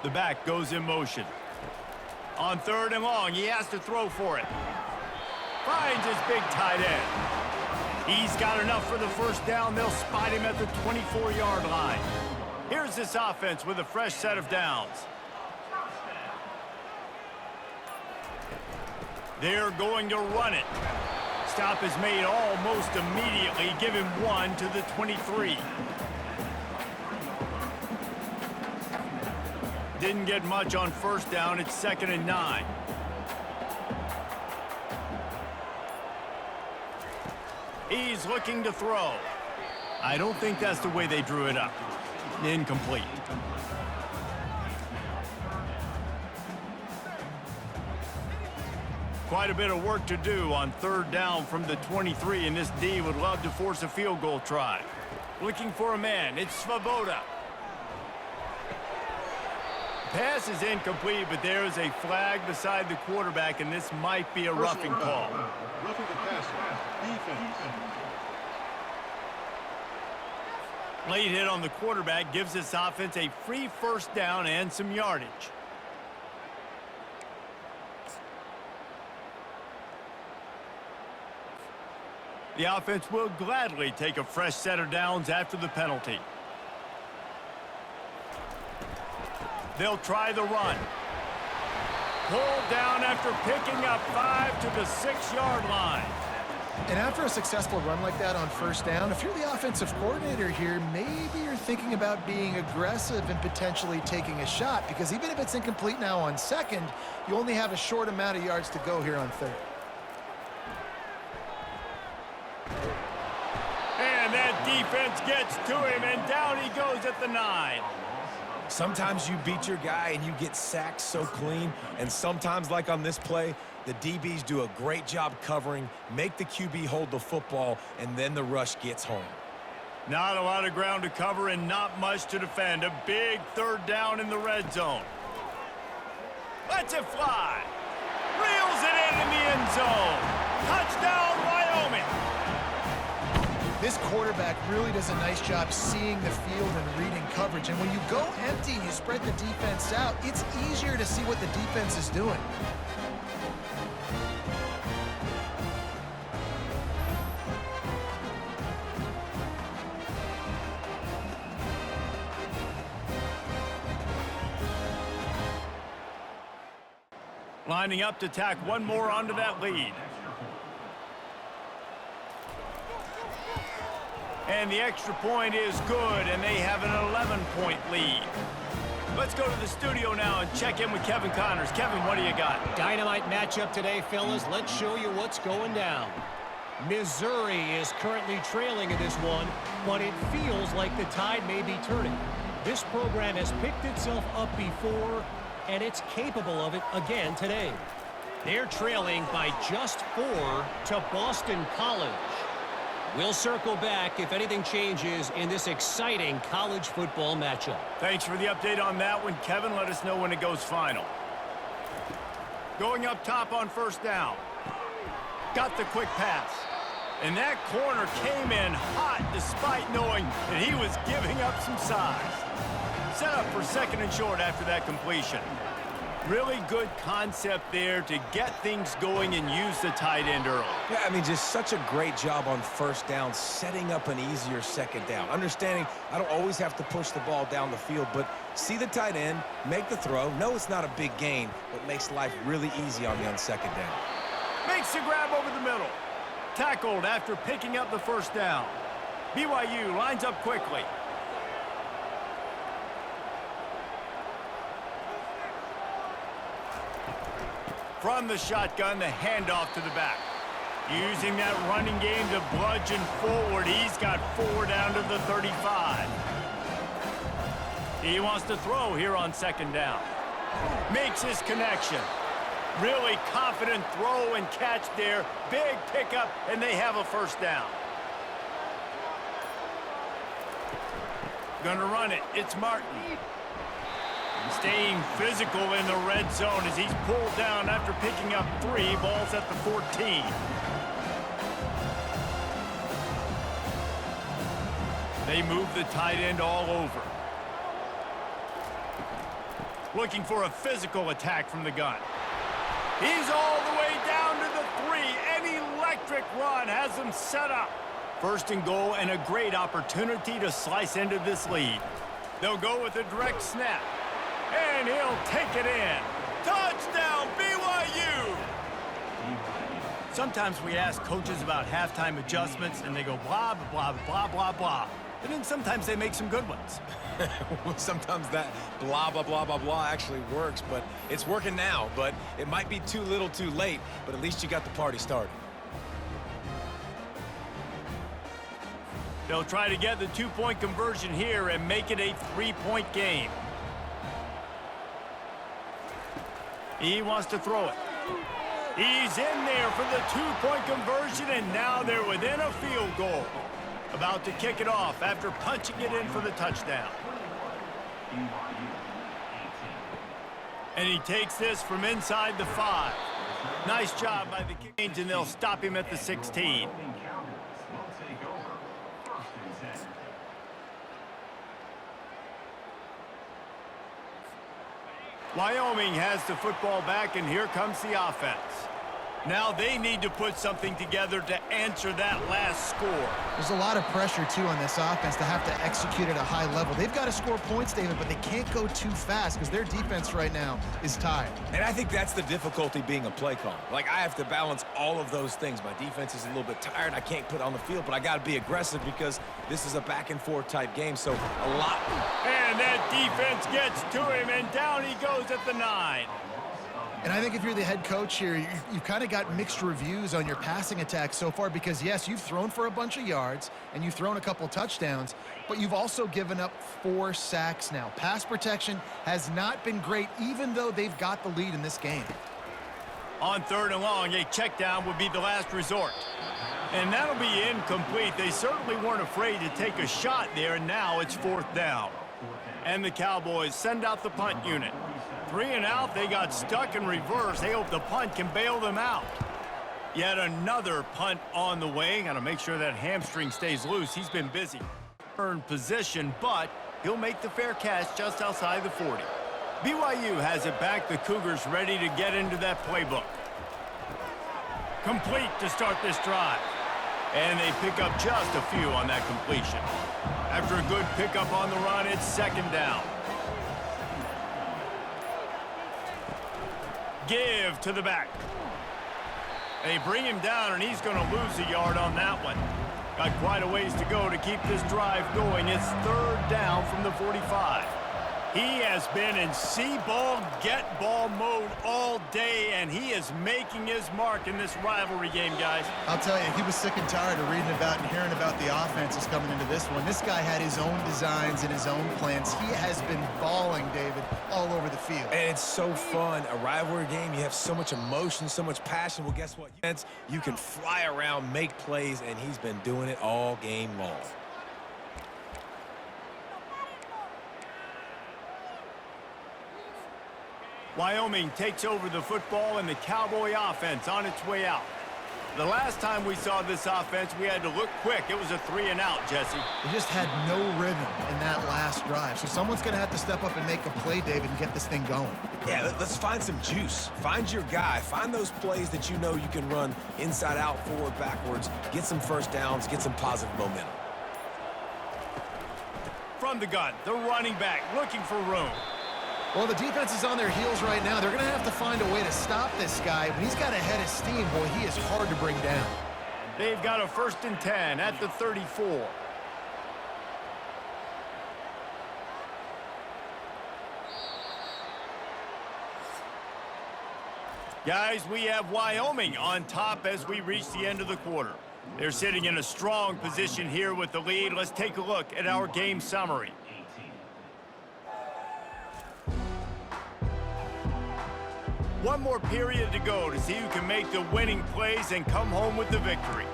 Speaker 2: The back goes in motion. On 3rd and long, he has to throw for it. Finds his big tight end. He's got enough for the first down. They'll spot him at the 24-yard line. Here's this offense with a fresh set of downs. They're going to run it. Stop is made almost immediately. Give him 1 to the 23. Didn't get much on first down. It's 2nd and 9. He's looking to throw. I don't think that's the way they drew it up. Incomplete. Quite a bit of work to do on 3rd down from the 23, and this D would love to force a field goal try. Looking for a man. It's Svoboda. Pass is incomplete, but there is a flag beside the quarterback, and this might be a roughing call.
Speaker 6: Roughing the passer. Defense.
Speaker 2: Late hit on the quarterback gives this offense a free first down and some yardage. The offense will gladly take a fresh set of downs after the penalty. They'll try the run. Pulled down after picking up 5 to the 6-yard line.
Speaker 3: And after a successful run like that on first down, if you're the offensive coordinator here, maybe you're thinking about being aggressive and potentially taking a shot, because even if it's incomplete now on 2nd, you only have a short amount of yards to go here on 3rd.
Speaker 2: And that defense gets to him, and down he goes at the 9.
Speaker 4: Sometimes you beat your guy and you get sacked so clean, and sometimes, like on this play, the DBs do a great job covering, make the QB hold the football, and then the rush gets home.
Speaker 2: Not a lot of ground to cover and not much to defend. A big 3rd down in the red zone. Lets it fly. Reels it in the end zone. Touchdown, Wyoming.
Speaker 3: This quarterback really does a nice job seeing the field and reading coverage. And when you go empty and you spread the defense out, it's easier to see what the defense is doing.
Speaker 2: Lining up to tack one more onto that lead. And the extra point is good, and they have an 11-point lead. Let's go to the studio now and check in with Kevin Connors. Kevin, what do you got?
Speaker 5: Dynamite matchup today, fellas. Let's show you what's going down. Missouri is currently trailing in this one, but it feels like the tide may be turning. This program has picked itself up before, and it's capable of it again today. They're trailing by just 4 to Boston College. We'll circle back if anything changes in this exciting college football matchup.
Speaker 2: Thanks for the update on that one, Kevin. Let us know when it goes final. Going up top on 1st down. Got the quick pass. And that corner came in hot despite knowing that he was giving up some size. Set up for 2nd and short after that completion. Really good concept there to get things going and use the tight end early.
Speaker 4: Yeah, I mean, just such a great job on 1st down, setting up an easier 2nd down. Understanding I don't always have to push the ball down the field, but see the tight end, make the throw. No, it's not a big gain, but makes life really easy on me on 2nd down.
Speaker 2: Makes the grab over the middle. Tackled after picking up the 1st down. BYU lines up quickly. From the shotgun, the handoff to the back. Using that running game to bludgeon forward. He's got 4 down to the 35. He wants to throw here on 2nd down. Makes his connection. Really confident throw and catch there. Big pickup, and they have a 1st down. Gonna run it. It's Martin. Staying physical in the red zone as he's pulled down after picking up 3 balls at the 14. They move the tight end all over. Looking for a physical attack from the gun. He's all the way down to the 3. An electric run has him set up. 1st and goal and a great opportunity to slice into this lead. They'll go with a direct snap. And he'll take it in. Touchdown, BYU! Sometimes we ask coaches about halftime adjustments, and they go blah, blah, blah, blah, blah. And then sometimes they make some good ones.
Speaker 4: Sometimes that blah, blah, blah, blah, blah actually works, but it's working now. But it might be too little too late, but at least you got the party started.
Speaker 2: They'll try to get the 2-point conversion here and make it a 3-point game. He wants to throw it. He's in there for the 2-point conversion, and now they're within a field goal. About to kick it off after punching it in for the touchdown. And he takes this from inside the 5. Nice job by the Kings, and they'll stop him at the 16. Wyoming has the football back, and here comes the offense. Now they need to put something together to answer that last score.
Speaker 3: There's a lot of pressure, too, on this offense to have to execute at a high level. They've got to score points, David, but they can't go too fast because their defense right now is tired.
Speaker 4: And I think that's the difficulty being a play caller. Like, I have to balance all of those things. My defense is a little bit tired. I can't put on the field, but I got to be aggressive because this is a back-and-forth type game, so a lot.
Speaker 2: And that defense gets to him, and down he goes at the 9.
Speaker 3: And I think if you're the head coach here, you've kind of got mixed reviews on your passing attack so far because, yes, you've thrown for a bunch of yards and you've thrown a couple touchdowns, but you've also given up 4 sacks now. Pass protection has not been great, even though they've got the lead in this game.
Speaker 2: On 3rd and long, a check down would be the last resort. And that'll be incomplete. They certainly weren't afraid to take a shot there, and now it's 4th down. And the Cowboys send out the punt unit. 3 and out, they got stuck in reverse. They hope the punt can bail them out. Yet another punt on the way. Got to make sure that hamstring stays loose. He's been busy. Earn position, but he'll make the fair catch just outside the 40. BYU has it back. The Cougars ready to get into that playbook. Complete to start this drive. And they pick up just a few on that completion. After a good pickup on the run, it's 2nd down. Give to the back. They bring him down, and he's going to lose a yard on that one. Got quite a ways to go to keep this drive going. It's 3rd down from the 45. He has been in see-ball, get-ball mode all day, and he is making his mark in this rivalry game, guys.
Speaker 3: I'll tell you, he was sick and tired of reading about and hearing about the offenses coming into this one. This guy had his own designs and his own plans. He has been balling, David, all over the field.
Speaker 4: And it's so fun. A rivalry game, you have so much emotion, so much passion. Well, guess what? You can fly around, make plays, and he's been doing it all game long.
Speaker 2: Wyoming takes over the football, and the Cowboy offense on its way out. The last time we saw this offense, we had to look quick. It was a 3 and out, Jesse.
Speaker 3: They just had no rhythm in that last drive. So someone's going to have to step up and make a play, David, and get this thing going.
Speaker 4: Yeah, let's find some juice. Find your guy. Find those plays that you know you can run inside out, forward, backwards. Get some first downs. Get some positive momentum.
Speaker 2: From the gun, the running back looking for room.
Speaker 3: Well, the defense is on their heels right now. They're going to have to find a way to stop this guy. When he's got a head of steam, boy, he is hard to bring down.
Speaker 2: They've got a 1st and 10 at the 34. Guys, we have Wyoming on top as we reach the end of the quarter. They're sitting in a strong position here with the lead. Let's take a look at our game summary. One more period to go to see who can make the winning plays and come home with the victory.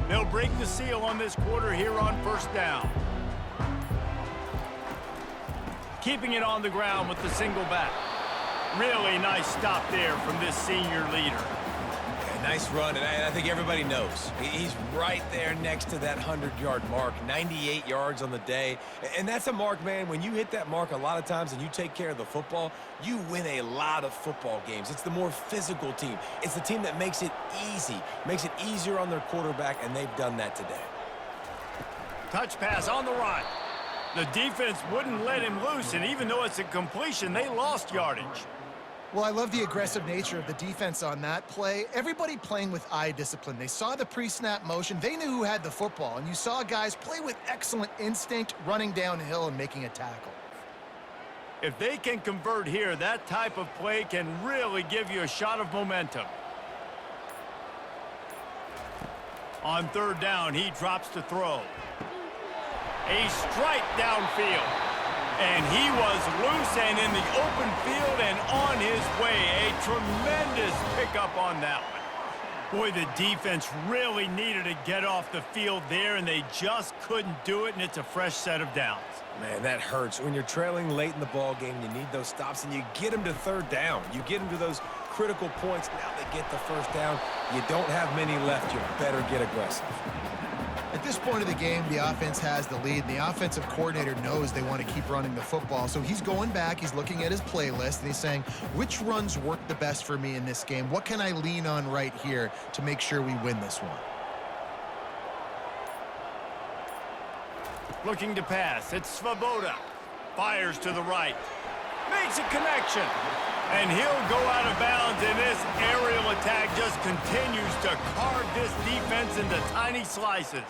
Speaker 2: They'll break the seal on this quarter here on 1st down. Keeping it on the ground with the single back. Really nice stop there from this senior leader.
Speaker 4: Nice run, and I think everybody knows. He's right there next to that 100-yard mark, 98 yards on the day. And that's a mark, man. When you hit that mark a lot of times and you take care of the football, you win a lot of football games. It's the more physical team. It's the team that makes it easy, makes it easier on their quarterback, and they've done that today.
Speaker 2: Touch pass on the run. The defense wouldn't let him loose, and even though it's a completion, they lost yardage.
Speaker 3: Well, I love the aggressive nature of the defense on that play. Everybody playing with eye discipline. They saw the pre-snap motion. They knew who had the football, and you saw guys play with excellent instinct, running downhill and making a tackle.
Speaker 2: If they can convert here, that type of play can really give you a shot of momentum. On 3rd down, he drops to throw. A strike downfield. And he was loose and in the open field and on his way. A tremendous pickup on that one. Boy, the defense really needed to get off the field there, and they just couldn't do it, and it's a fresh set of downs.
Speaker 4: Man, that hurts. When you're trailing late in the ball game, you need those stops, and you get them to 3rd down. You get them to those critical points. Now they get the 1st down. You don't have many left. You better get aggressive.
Speaker 3: At this point of the game, the offense has the lead. The offensive coordinator knows they want to keep running the football. So he's going back, he's looking at his playlist, and he's saying, which runs work the best for me in this game? What can I lean on right here to make sure we win this one?
Speaker 2: Looking to pass. It's Svoboda. Fires to the right. Makes a connection. And he'll go out of bounds, and this aerial attack just continues to carve this defense into tiny slices.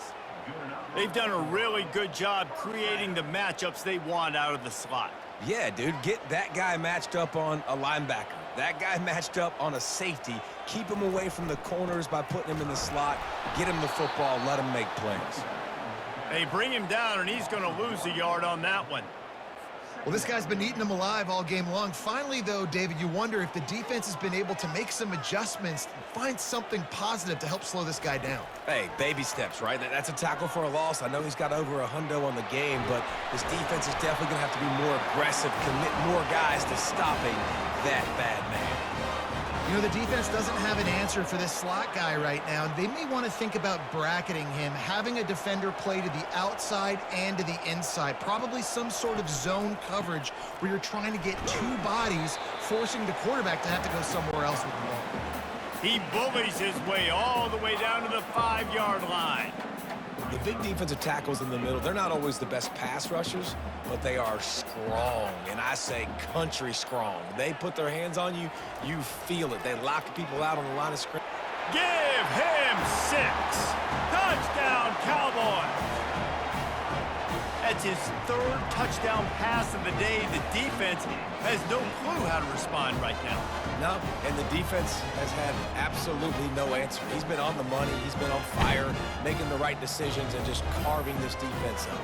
Speaker 2: They've done a really good job creating the matchups they want out of the slot.
Speaker 4: Yeah, dude, get that guy matched up on a linebacker. That guy matched up on a safety. Keep him away from the corners by putting him in the slot. Get him the football, let him make plays.
Speaker 2: They bring him down, and he's going to lose a yard on that one.
Speaker 3: Well, this guy's been eating them alive all game long. Finally, though, David, you wonder if the defense has been able to make some adjustments, find something positive to help slow this guy down.
Speaker 4: Hey, baby steps, right? That's a tackle for a loss. I know he's got over $100 on the game, but this defense is definitely going to have to be more aggressive, commit more guys to stopping that bad man.
Speaker 3: You know, the defense doesn't have an answer for this slot guy right now. They may want to think about bracketing him, having a defender play to the outside and to the inside. Probably some sort of zone coverage where you're trying to get two bodies, forcing the quarterback to have to go somewhere else with the ball.
Speaker 2: He bullies his way all the way down to the 5-yard line.
Speaker 4: The big defensive tackles in the middle, they're not always the best pass rushers, but they are strong, and I say country strong. They put their hands on you, you feel it. They lock people out on the line of scrimmage.
Speaker 2: Give him 6. Touchdown, Cowboys. That's his 3rd touchdown pass of the day. The defense has no clue how to respond right now.
Speaker 4: No, and the defense has had absolutely no answer. He's been on the money. He's been on fire, making the right decisions and just carving this defense up.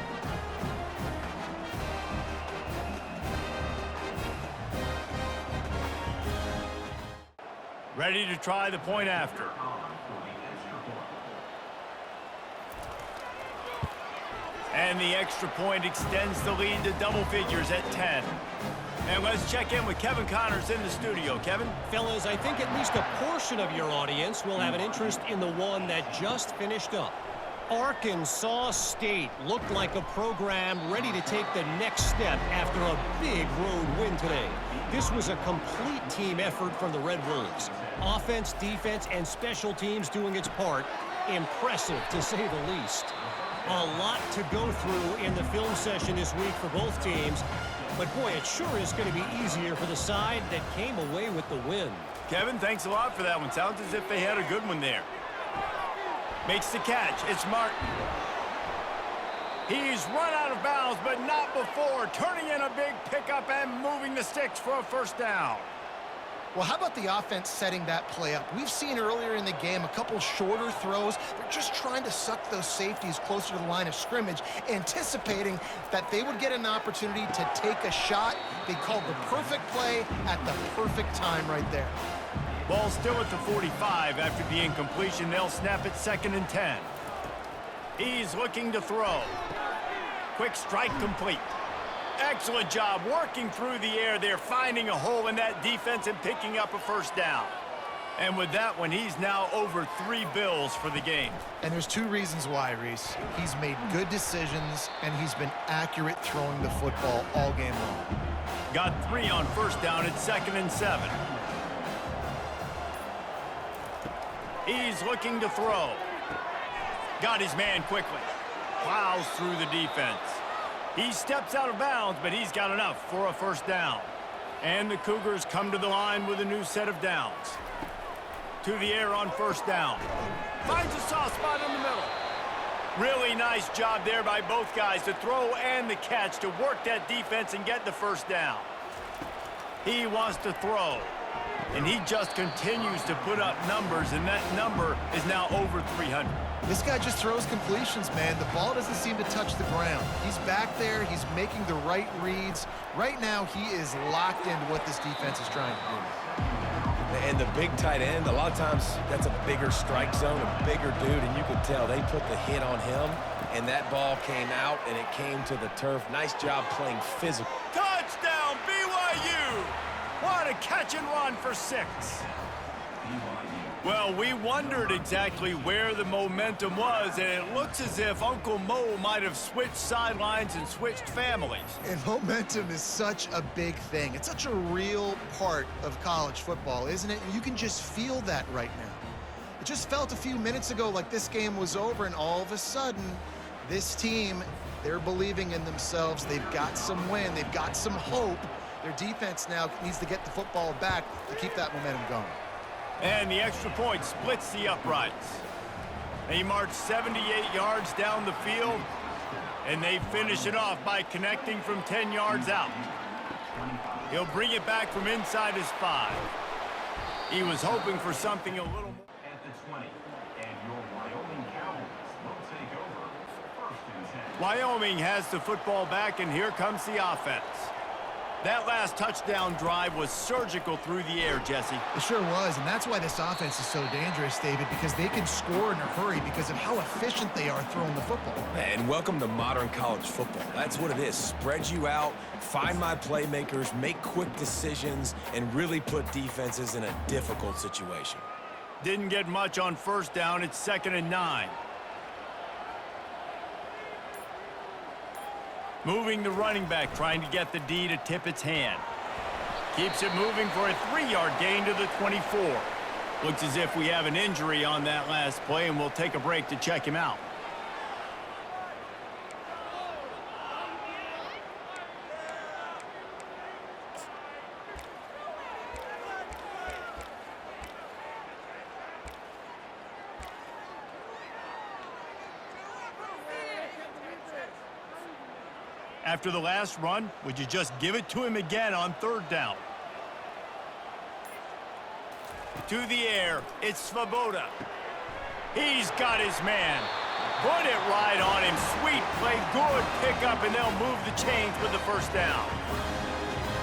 Speaker 2: Ready to try the point after. And the extra point extends the lead to double figures at 10. And let's check in with Kevin Connors in the studio. Kevin?
Speaker 5: Fellas, I think at least a portion of your audience will have an interest in the one that just finished up. Arkansas State looked like a program ready to take the next step after a big road win today. This was a complete team effort from the Red Wolves. Offense, defense, and special teams doing its part. Impressive, to say the least. A lot to go through in the film session this week for both teams. But boy, it sure is going to be easier for the side that came away with the win.
Speaker 2: Kevin, thanks a lot for that one. Sounds as if they had a good one there. Makes the catch. It's Martin. He's run out of bounds, but not before turning in a big pickup and moving the sticks for a first down.
Speaker 3: Well, how about the offense setting that play up? We've seen earlier in the game a couple shorter throws. They're just trying to suck those safeties closer to the line of scrimmage, anticipating that they would get an opportunity to take a shot. They called the perfect play at the perfect time right there.
Speaker 2: Ball still at the 45 after the incompletion. They'll snap it 2nd and 10. He's looking to throw. Quick strike complete. Excellent job working through the air there, finding a hole in that defense and picking up a first down. And with that one, he's now over 3 bills for the game.
Speaker 3: And there's 2 reasons why, Reese. He's made good decisions, and he's been accurate throwing the football all game long.
Speaker 2: Got 3 on first down at 2nd and 7. He's looking to throw. Got his man quickly. Plows through the defense. He steps out of bounds, but he's got enough for a first down. And the Cougars come to the line with a new set of downs. To the air on first down. Finds a soft spot in the middle. Really nice job there by both guys to throw and the catch to work that defense and get the first down. He wants to throw. And he just continues to put up numbers, and that number is now over 300.
Speaker 3: This guy just throws completions, man. The ball doesn't seem to touch the ground. He's back there. He's making the right reads. Right now, he is locked into what this defense is trying to do.
Speaker 4: And the big tight end, a lot of times that's a bigger strike zone, a bigger dude, and you could tell they put the hit on him, and that ball came out, and it came to the turf. Nice job playing physical.
Speaker 2: Touchdown, BYU! What a catch and run for 6. Well, we wondered exactly where the momentum was, and it looks as if Uncle Mo might have switched sidelines and switched families.
Speaker 3: And momentum is such a big thing. It's such a real part of college football, isn't it? And you can just feel that right now. It just felt a few minutes ago like this game was over, and all of a sudden, this team, they're believing in themselves. They've got some wind. They've got some hope. Their defense now needs to get the football back to keep that momentum going.
Speaker 2: And the extra point splits the uprights. They march 78 yards down the field, and they finish it off by connecting from 10 yards out. He'll bring it back from inside his 5. He was hoping for something a little more.
Speaker 7: At the 20, and your Wyoming Cowboys will take over first and 10.
Speaker 2: Wyoming has the football back, and here comes the offense. That last touchdown drive was surgical through the air, Jesse.
Speaker 3: It sure was, and that's why this offense is so dangerous, David, because they can score in a hurry because of how efficient they are throwing the football.
Speaker 4: And welcome to modern college football. That's what it is. Spread you out, find my playmakers, make quick decisions, and really put defenses in a difficult situation.
Speaker 2: Didn't get much on first down. It's 2nd and 9. Moving the running back, trying to get the D to tip its hand. Keeps it moving for a 3-yard gain to the 24. Looks as if we have an injury on that last play, and we'll take a break to check him out. After the last run, would you just give it to him again on 3rd down? To the air, it's Svoboda. He's got his man. Put it right on him. Sweet play, good pickup, and they'll move the chains with the 1st down.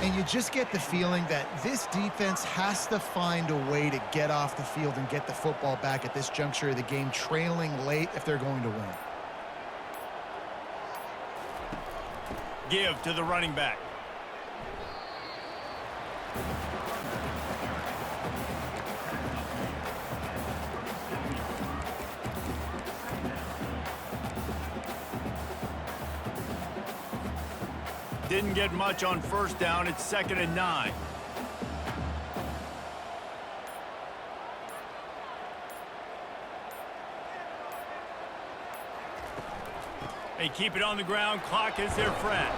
Speaker 3: And you just get the feeling that this defense has to find a way to get off the field and get the football back at this juncture of the game, trailing late if they're going to win.
Speaker 2: Give to the running back. Didn't get much on first down. It's 2nd and 9. They keep it on the ground. Clock is their friend.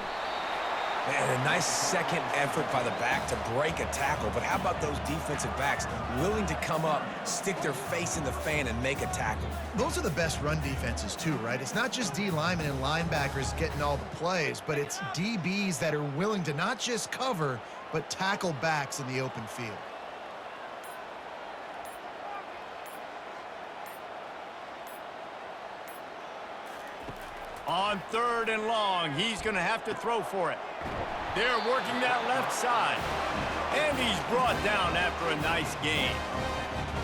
Speaker 4: Man, a nice second effort by the back to break a tackle. But how about those defensive backs willing to come up, stick their face in the fan, and make a tackle?
Speaker 3: Those are the best run defenses too, right? It's not just D linemen and linebackers getting all the plays, but it's DBs that are willing to not just cover, but tackle backs in the open field.
Speaker 2: On 3rd and long, he's going to have to throw for it. They're working that left side. And he's brought down after a nice gain.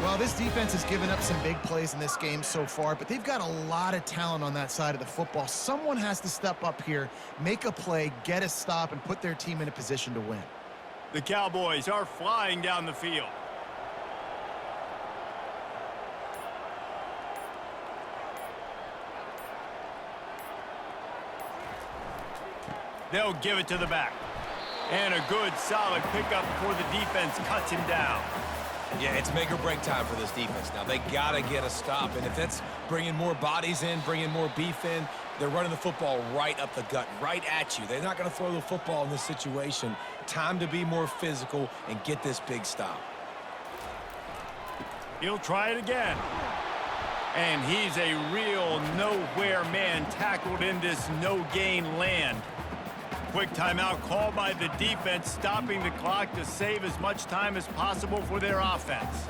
Speaker 3: Well, this defense has given up some big plays in this game so far, but they've got a lot of talent on that side of the football. Someone has to step up here, make a play, get a stop, and put their team in a position to win.
Speaker 2: The Cowboys are flying down the field. They'll give it to the back. And a good, solid pickup before the defense cuts him down.
Speaker 4: Yeah, it's make or break time for this defense. Now, they got to get a stop, and if that's bringing more bodies in, bringing more beef in, they're running the football right up the gut, right at you. They're not going to throw the football in this situation. Time to be more physical and get this big stop.
Speaker 2: He'll try it again. And he's a real nowhere man tackled in this no-gain land. Quick timeout called by the defense, stopping the clock to save as much time as possible for their offense.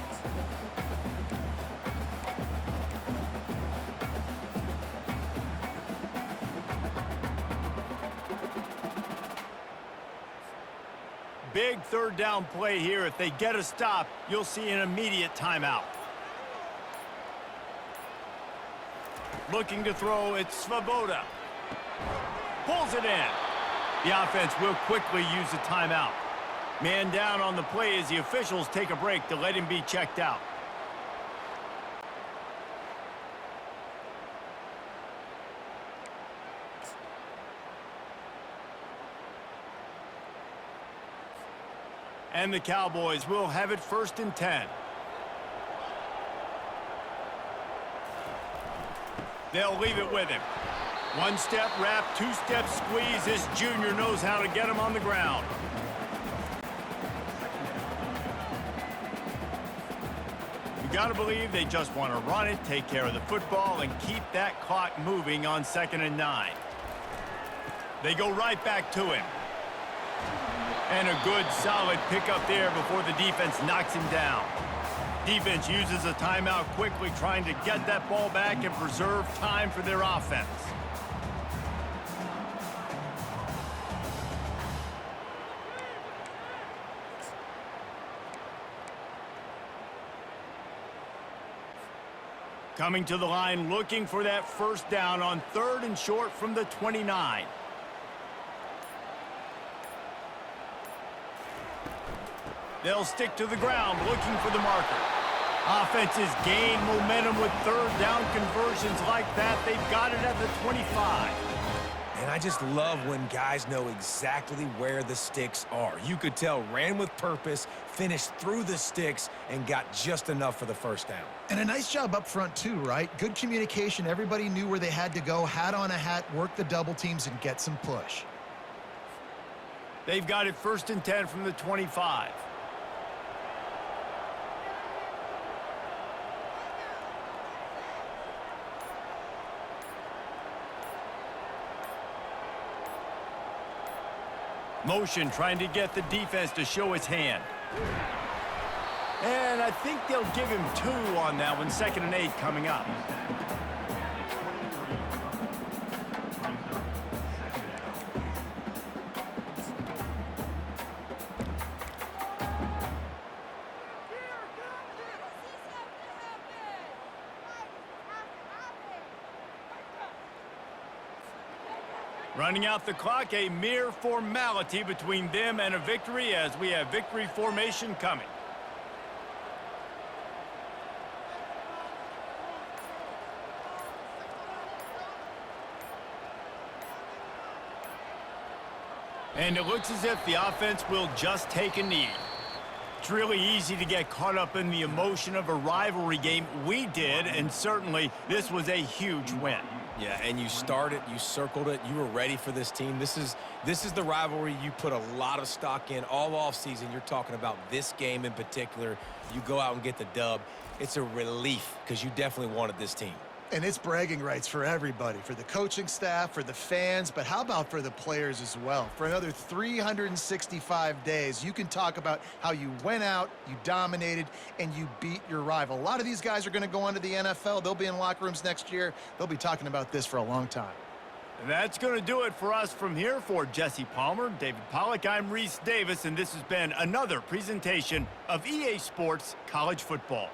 Speaker 2: Big 3rd down play here. If they get a stop, you'll see an immediate timeout. Looking to throw, it's Svoboda. Pulls it in. The offense will quickly use a timeout. Man down on the play as the officials take a break to let him be checked out. And the Cowboys will have it 1st and 10. They'll leave it with him. 1-step wrap, 2-step squeeze. This junior knows how to get him on the ground. got to believe they just want to run it, take care of the football, and keep that clock moving on 2nd and 9. They go right back to him. And a good, solid pickup there before the defense knocks him down. Defense uses a timeout quickly, trying to get that ball back and preserve time for their offense. Coming to the line, looking for that first down on 3rd and short from the 29. They'll stick to the ground, looking for the marker. Offenses gain momentum with 3rd down conversions like that. They've got it at the 25.
Speaker 4: And I just love when guys know exactly where the sticks are. You could tell ran with purpose, finished through the sticks, and got just enough for the first down.
Speaker 3: And a nice job up front too, right? Good communication. Everybody knew where they had to go, hat on a hat, work the double teams, and get some push.
Speaker 2: They've got it 1st and 10 from the 25. Motion trying to get the defense to show his hand. And I think they'll give him 2 on that one. 2nd and 8 coming up. Running out the clock, a mere formality between them and a victory as we have victory formation coming. And it looks as if the offense will just take a knee. It's really easy to get caught up in the emotion of a rivalry game. We did, and certainly this was a huge win.
Speaker 4: Yeah, and you started, you circled it, you were ready for this team. This is the rivalry you put a lot of stock in all offseason. You're talking about this game in particular. You go out and get the dub. It's a relief because you definitely wanted this team.
Speaker 3: And it's bragging rights for everybody, for the coaching staff, for the fans, but how about for the players as well? For another 365 days, you can talk about how you went out, you dominated, and you beat your rival. A lot of these guys are going to go on to the NFL. They'll be in locker rooms next year. They'll be talking about this for a long time.
Speaker 2: And that's going to do it for us from here. For Jesse Palmer, David Pollack, I'm Reese Davis, and this has been another presentation of EA Sports College Football.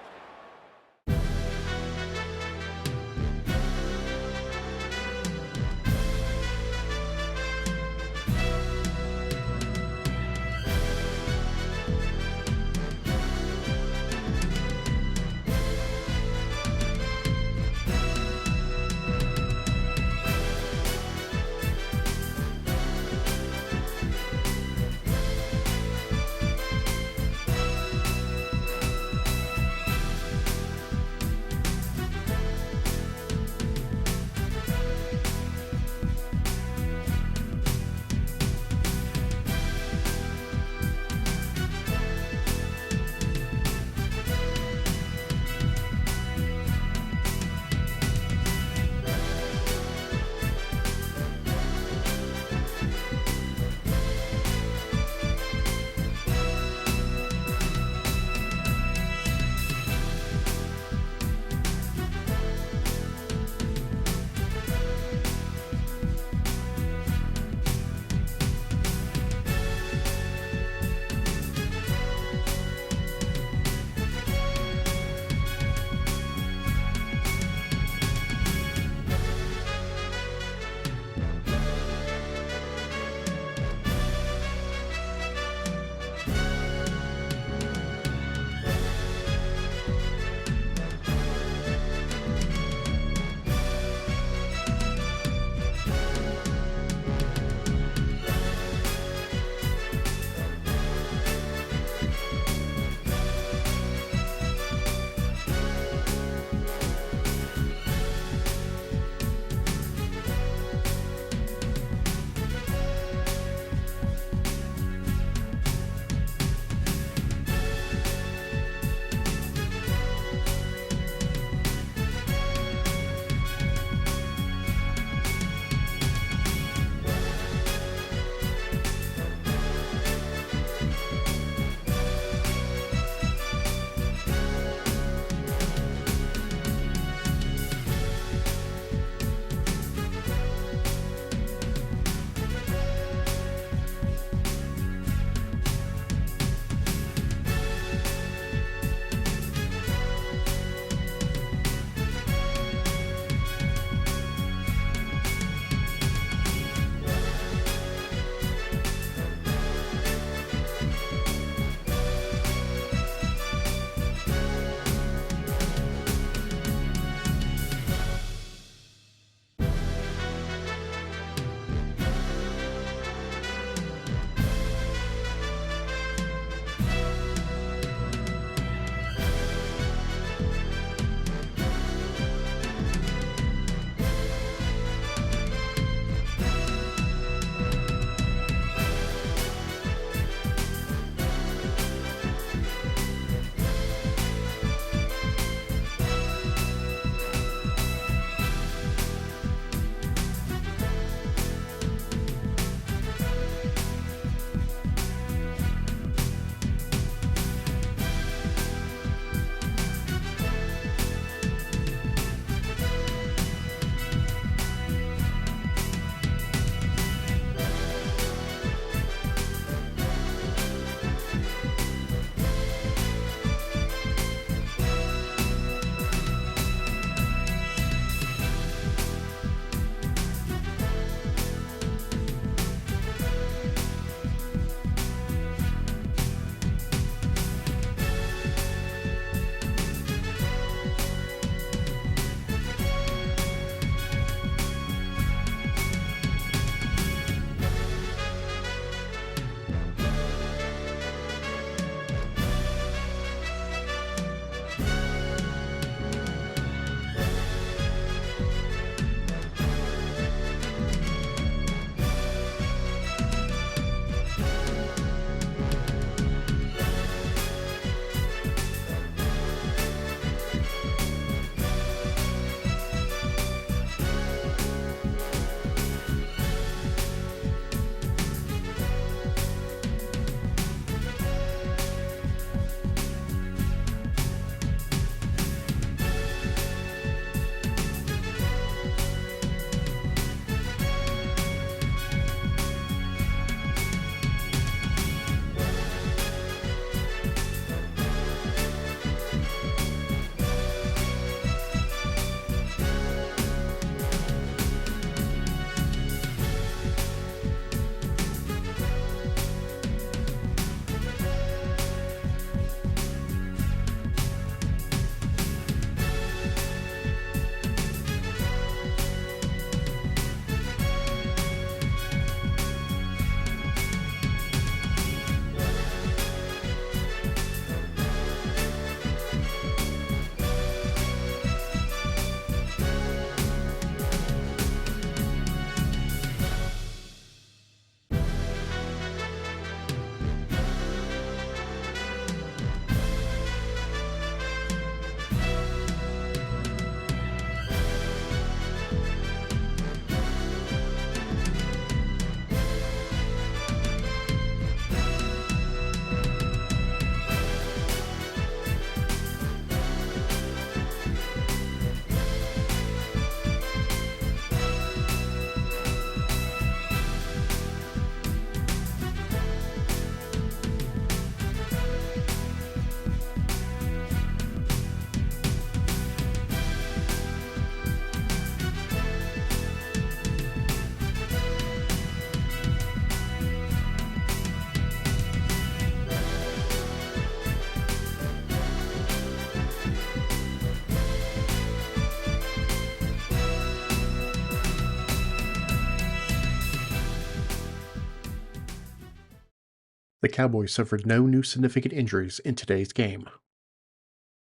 Speaker 1: The Cowboys suffered no new significant injuries in today's game.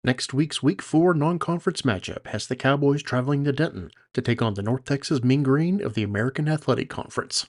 Speaker 1: Next week's Week 4 non-conference matchup has the Cowboys traveling to Denton to take on the North Texas Mean Green of the American Athletic Conference.